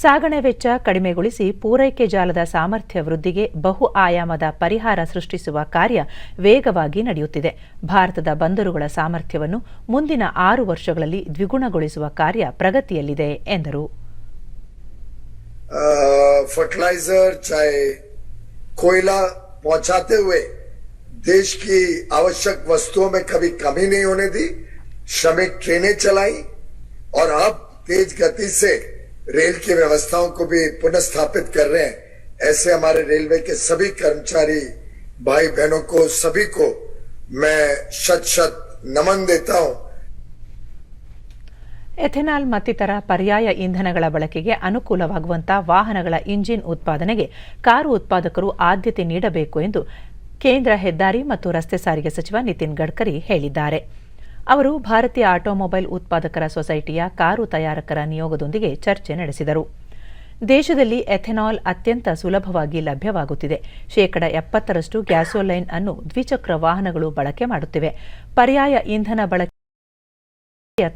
ಸಾಗಣೆ ವೆಚ್ಚ ಕಡಿಮೆಗೊಳಿಸಿ ಪೂರೈಕೆ ಜಾಲದ ಸಾಮರ್ಥ್ಯ ವೃದ್ಧಿಗೆ ಬಹು ಆಯಾಮದ ಪರಿಹಾರ ಸೃಷ್ಟಿಸುವ ಕಾರ್ಯ ವೇಗವಾಗಿ ನಡೆಯುತ್ತಿದೆ. ಭಾರತದ ಬಂದರುಗಳ ಸಾಮರ್ಥ್ಯವನ್ನು ಮುಂದಿನ 6 ವರ್ಷಗಳಲ್ಲಿ ದ್ವಿಗುಣಗೊಳಿಸುವ ಕಾರ್ಯ ಪ್ರಗತಿಯಲ್ಲಿದೆ ಎಂದರು. फर्टिलाइजर चाहे कोयला पहुंचाते हुए देश की आवश्यक वस्तुओं में कभी कमी नहीं होने दी. श्रमिक ट्रेनें चलाई और अब तेज गति से रेल की व्यवस्थाओं को भी पुनर्स्थापित कर रहे हैं. ऐसे हमारे रेलवे के सभी कर्मचारी भाई बहनों को सभी को मैं शत नमन देता हूं. ಎಥೆನಾಲ್ ಮತ್ತಿತರ ಪರ್ಯಾಯ ಇಂಧನಗಳ ಬಳಕೆಗೆ ಅನುಕೂಲವಾಗುವಂತಹ ವಾಹನಗಳ ಇಂಜಿನ್ ಉತ್ಪಾದನೆಗೆ ಕಾರು ಉತ್ಪಾದಕರು ಆದ್ಯತೆ ನೀಡಬೇಕು ಎಂದು ಕೇಂದ್ರ ಹೆದ್ದಾರಿ ಮತ್ತು ರಸ್ತೆ ಸಾರಿಗೆ ಸಚಿವ ನಿತಿನ್ ಗಡ್ಕರಿ ಹೇಳಿದ್ದಾರೆ. ಅವರು ಭಾರತೀಯ ಆಟೋಮೊಬೈಲ್ ಉತ್ಪಾದಕರ ಸೊಸೈಟಿಯ ಕಾರು ತಯಾರಕರ ನಿಯೋಗದೊಂದಿಗೆ ಚರ್ಚೆ ನಡೆಸಿದರು. ದೇಶದಲ್ಲಿ ಎಥೆನಾಲ್ ಅತ್ಯಂತ ಸುಲಭವಾಗಿ ಲಭ್ಯವಾಗುತ್ತಿದೆ. 70% ಗ್ಯಾಸೋಲೈನ್ ಅನ್ನು ದ್ವಿಚಕ್ರ ವಾಹನಗಳು ಬಳಕೆ ಮಾಡುತ್ತಿವೆ. ಪರ್ಯಾಯ ಇಂಧನ ಬಳಕೆ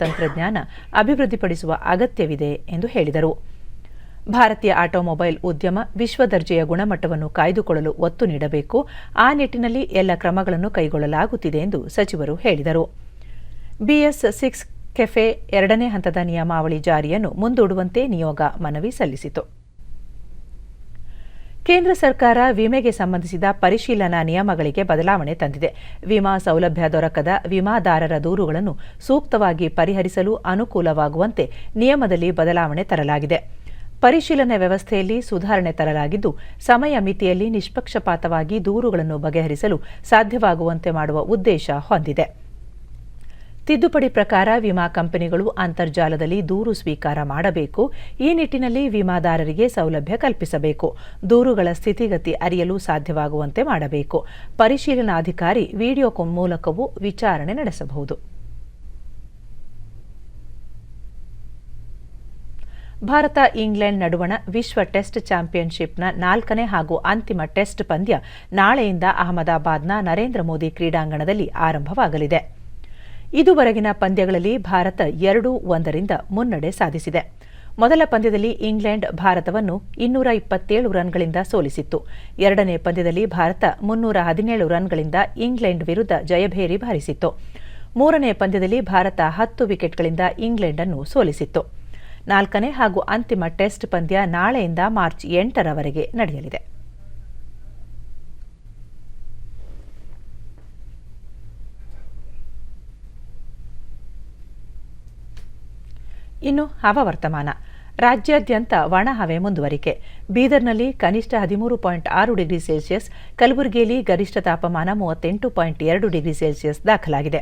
ತಂತ್ರಜ್ಞಾನ ಅಭಿವೃದ್ಧಿಪಡಿಸುವ ಅಗತ್ಯವಿದೆ ಎಂದು ಹೇಳಿದರು. ಭಾರತೀಯ ಆಟೋಮೊಬೈಲ್ ಉದ್ಯಮ ವಿಶ್ವದರ್ಜೆಯ ಗುಣಮಟ್ಟವನ್ನು ಕಾಯ್ದುಕೊಳ್ಳಲು ಒತ್ತು ನೀಡಬೇಕು. ಆ ನಿಟ್ಟಿನಲ್ಲಿ ಎಲ್ಲ ಕ್ರಮಗಳನ್ನು ಕೈಗೊಳ್ಳಲಾಗುತ್ತಿದೆ ಎಂದು ಸಚಿವರು ಹೇಳಿದರು. BS6 ಕೆಫೆ 2ನೇ ಹಂತದ ನಿಯಮಾವಳಿ ಜಾರಿಯನ್ನು ಮುಂದೂಡುವಂತೆ ನಿಯೋಗ ಮನವಿ ಸಲ್ಲಿಸಿತು. ಕೇಂದ್ರ ಸರ್ಕಾರ ವಿಮೆಗೆ ಸಂಬಂಧಿಸಿದ ಪರಿಶೀಲನಾ ನಿಯಮಗಳಿಗೆ ಬದಲಾವಣೆ ತಂದಿದೆ. ವಿಮಾ ಸೌಲಭ್ಯ ದೊರಕದ ವಿಮಾದಾರರ ದೂರುಗಳನ್ನು ಸೂಕ್ತವಾಗಿ ಪರಿಹರಿಸಲು ಅನುಕೂಲವಾಗುವಂತೆ ನಿಯಮದಲ್ಲಿ ಬದಲಾವಣೆ ತರಲಾಗಿದೆ. ಪರಿಶೀಲನೆ ವ್ಯವಸ್ಥೆಯಲ್ಲಿ ಸುಧಾರಣೆ ತರಲಾಗಿದ್ದು, ಸಮಯ ಮಿತಿಯಲ್ಲಿ ನಿಷ್ಪಕ್ಷಪಾತವಾಗಿ ದೂರುಗಳನ್ನು ಬಗೆಹರಿಸಲು ಸಾಧ್ಯವಾಗುವಂತೆ ಮಾಡುವ ಉದ್ದೇಶ ಹೊಂದಿದೆ. ತಿದ್ದುಪಡಿ ಪ್ರಕಾರ ವಿಮಾ ಕಂಪನಿಗಳು ಅಂತರ್ಜಾಲದಲ್ಲಿ ದೂರು ಸ್ವೀಕಾರ ಮಾಡಬೇಕು. ಈ ನಿಟ್ಟಿನಲ್ಲಿ ವಿಮಾದಾರರಿಗೆ ಸೌಲಭ್ಯ ಕಲ್ಪಿಸಬೇಕು. ದೂರುಗಳ ಸ್ಥಿತಿಗತಿ ಅರಿಯಲು ಸಾಧ್ಯವಾಗುವಂತೆ ಮಾಡಬೇಕು. ಪರಿಶೀಲನಾಧಿಕಾರಿ ವಿಡಿಯೋ ಮೂಲಕವೂ ವಿಚಾರಣೆ ನಡೆಸಬಹುದು. ಭಾರತ ಇಂಗ್ಲೆಂಡ್ ನಡುವಣ ವಿಶ್ವ ಟೆಸ್ಟ್ ಚಾಂಪಿಯನ್ಶಿಪ್ನ 4ನೇ ಹಾಗೂ ಅಂತಿಮ ಟೆಸ್ಟ್ ಪಂದ್ಯ ನಾಳೆಯಿಂದ ಅಹಮದಾಬಾದ್ನ ನರೇಂದ್ರ ಮೋದಿ ಕ್ರೀಡಾಂಗಣದಲ್ಲಿ ಆರಂಭವಾಗಲಿದೆ. ಇದುವರೆಗಿನ ಪಂದ್ಯಗಳಲ್ಲಿ ಭಾರತ 2-1 ಮುನ್ನಡೆ ಸಾಧಿಸಿದೆ. ಮೊದಲ ಪಂದ್ಯದಲ್ಲಿ ಇಂಗ್ಲೆಂಡ್ ಭಾರತವನ್ನು 227 ರನ್ಗಳಿಂದ ಸೋಲಿಸಿತ್ತು. ಎರಡನೇ ಪಂದ್ಯದಲ್ಲಿ ಭಾರತ 317 ರನ್ಗಳಿಂದ ಇಂಗ್ಲೆಂಡ್ ವಿರುದ್ಧ ಜಯಭೇರಿ ಬಾರಿಸಿತ್ತು. ಮೂರನೇ ಪಂದ್ಯದಲ್ಲಿ ಭಾರತ 10 ವಿಕೆಟ್ಗಳಿಂದ ಇಂಗ್ಲೆಂಡ್ ಅನ್ನು ಸೋಲಿಸಿತ್ತು. 4ನೇ ಹಾಗೂ ಅಂತಿಮ ಟೆಸ್ಟ್ ಪಂದ್ಯ ನಾಳೆಯಿಂದ ಮಾರ್ಚ್ 8ರವರೆಗೆ ನಡೆಯಲಿದೆ. ಇನ್ನು ಹವಾವರ್ತಮಾನ. ರಾಜ್ಯಾದ್ಯಂತ ಒಣಹವೆ ಮುಂದುವರಿಕೆ. ಬೀದರ್ನಲ್ಲಿ ಕನಿಷ್ಠ 13.6 ಡಿಗ್ರಿ ಸೆಲ್ಸಿಯಸ್, ಕಲಬುರಗಿಯಲ್ಲಿ ಗರಿಷ್ಠ ತಾಪಮಾನ 38.2 ಡಿಗ್ರಿ ಸೆಲ್ಸಿಯಸ್ ದಾಖಲಾಗಿದೆ.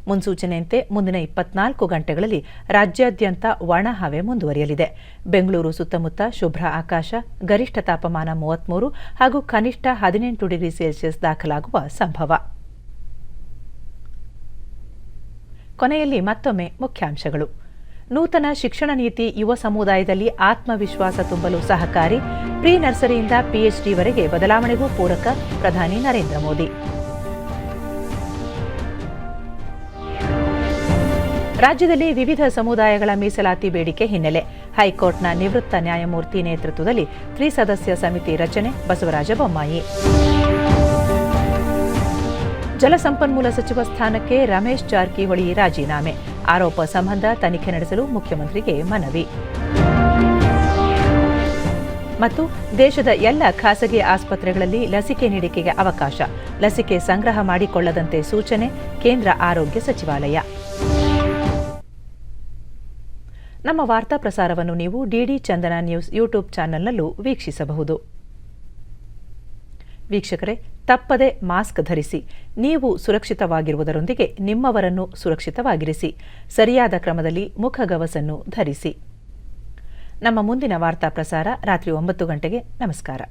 ಮುನ್ಸೂಚನೆಯಂತೆ ಮುಂದಿನ 24 ಗಂಟೆಗಳಲ್ಲಿ ರಾಜ್ಯಾದ್ಯಂತ ಒಣಹವೆ ಮುಂದುವರಿಯಲಿದೆ. ಬೆಂಗಳೂರು ಸುತ್ತಮುತ್ತ ಶುಭ್ರ ಆಕಾಶ, ಗರಿಷ್ಠ ತಾಪಮಾನ 33 ಹಾಗೂ ಕನಿಷ್ಠ 18 ಡಿಗ್ರಿ ಸೆಲ್ಸಿಯಸ್ ದಾಖಲಾಗುವ ಸಂಭವ. ಕೊನೆಯಲ್ಲಿ ಮತ್ತೊಮ್ಮೆ ಮುಖ್ಯಾಂಶಗಳು. ನೂತನ ಶಿಕ್ಷಣ ನೀತಿ ಯುವ ಸಮುದಾಯದಲ್ಲಿ ಆತ್ಮವಿಶ್ವಾಸ ತುಂಬಲು ಸಹಕಾರಿ. ಪ್ರೀ ನರ್ಸರಿಯಿಂದ PhDವರೆಗೆ ಬದಲಾವಣೆಗೂ ಪೂರಕ, ಪ್ರಧಾನಿ ನರೇಂದ್ರ ಮೋದಿ. ರಾಜ್ಯದಲ್ಲಿ ವಿವಿಧ ಸಮುದಾಯಗಳ ಮೀಸಲಾತಿ ಬೇಡಿಕೆ ಹಿನ್ನೆಲೆ ಹೈಕೋರ್ಟ್ನ ನಿವೃತ್ತ ನ್ಯಾಯಮೂರ್ತಿ ನೇತೃತ್ವದಲ್ಲಿ ತ್ರಿಸದಸ್ಯ ಸಮಿತಿ ರಚನೆ, ಬಸವರಾಜ ಬೊಮ್ಮಾಯಿ. ಜಲಸಂಪನ್ಮೂಲ ಸಚಿವ ಸ್ಥಾನಕ್ಕೆ ರಮೇಶ್ ಜಾರಕಿಹೊಳಿ ರಾಜೀನಾಮೆ, ಆರೋಪ ಸಂಬಂಧ ತನಿಖೆ ನಡೆಸಲು ಮುಖ್ಯಮಂತ್ರಿಗೆ ಮನವಿ. ಮತ್ತು ದೇಶದ ಎಲ್ಲ ಖಾಸಗಿ ಆಸ್ಪತ್ರೆಗಳಲ್ಲಿ ಲಸಿಕೆ ನೀಡಿಕೆಗೆ ಅವಕಾಶ, ಲಸಿಕೆ ಸಂಗ್ರಹ ಮಾಡಿಕೊಳ್ಳದಂತೆ ಸೂಚನೆ, ಕೇಂದ್ರ ಆರೋಗ್ಯ ಸಚಿವಾಲಯ. ನಮ್ಮ ವಾರ್ತಾ ಪ್ರಸಾರವನ್ನು ನೀವು ಡಿಡಿ ಚಂದನ ನ್ಯೂಸ್ ಯೂಟ್ಯೂಬ್ ಚಾನೆಲ್ನಲ್ಲೂ ವೀಕ್ಷಿಸಬಹುದು. ವೀಕ್ಷಕರೇ, ತಪ್ಪದೆ ಮಾಸ್ಕ್ ಧರಿಸಿ. ನೀವು ಸುರಕ್ಷಿತವಾಗಿರುವುದರೊಂದಿಗೆ ನಿಮ್ಮವರನ್ನು ಸುರಕ್ಷಿತವಾಗಿರಿಸಿ. ಸರಿಯಾದ ಕ್ರಮದಲ್ಲಿ ಮುಖಗವಸನ್ನು ಧರಿಸಿ. ನಮ್ಮ ಮುಂದಿನ ವಾರ್ತಾ ಪ್ರಸಾರ ರಾತ್ರಿ 9 ಗಂಟೆಗೆ. ನಮಸ್ಕಾರ.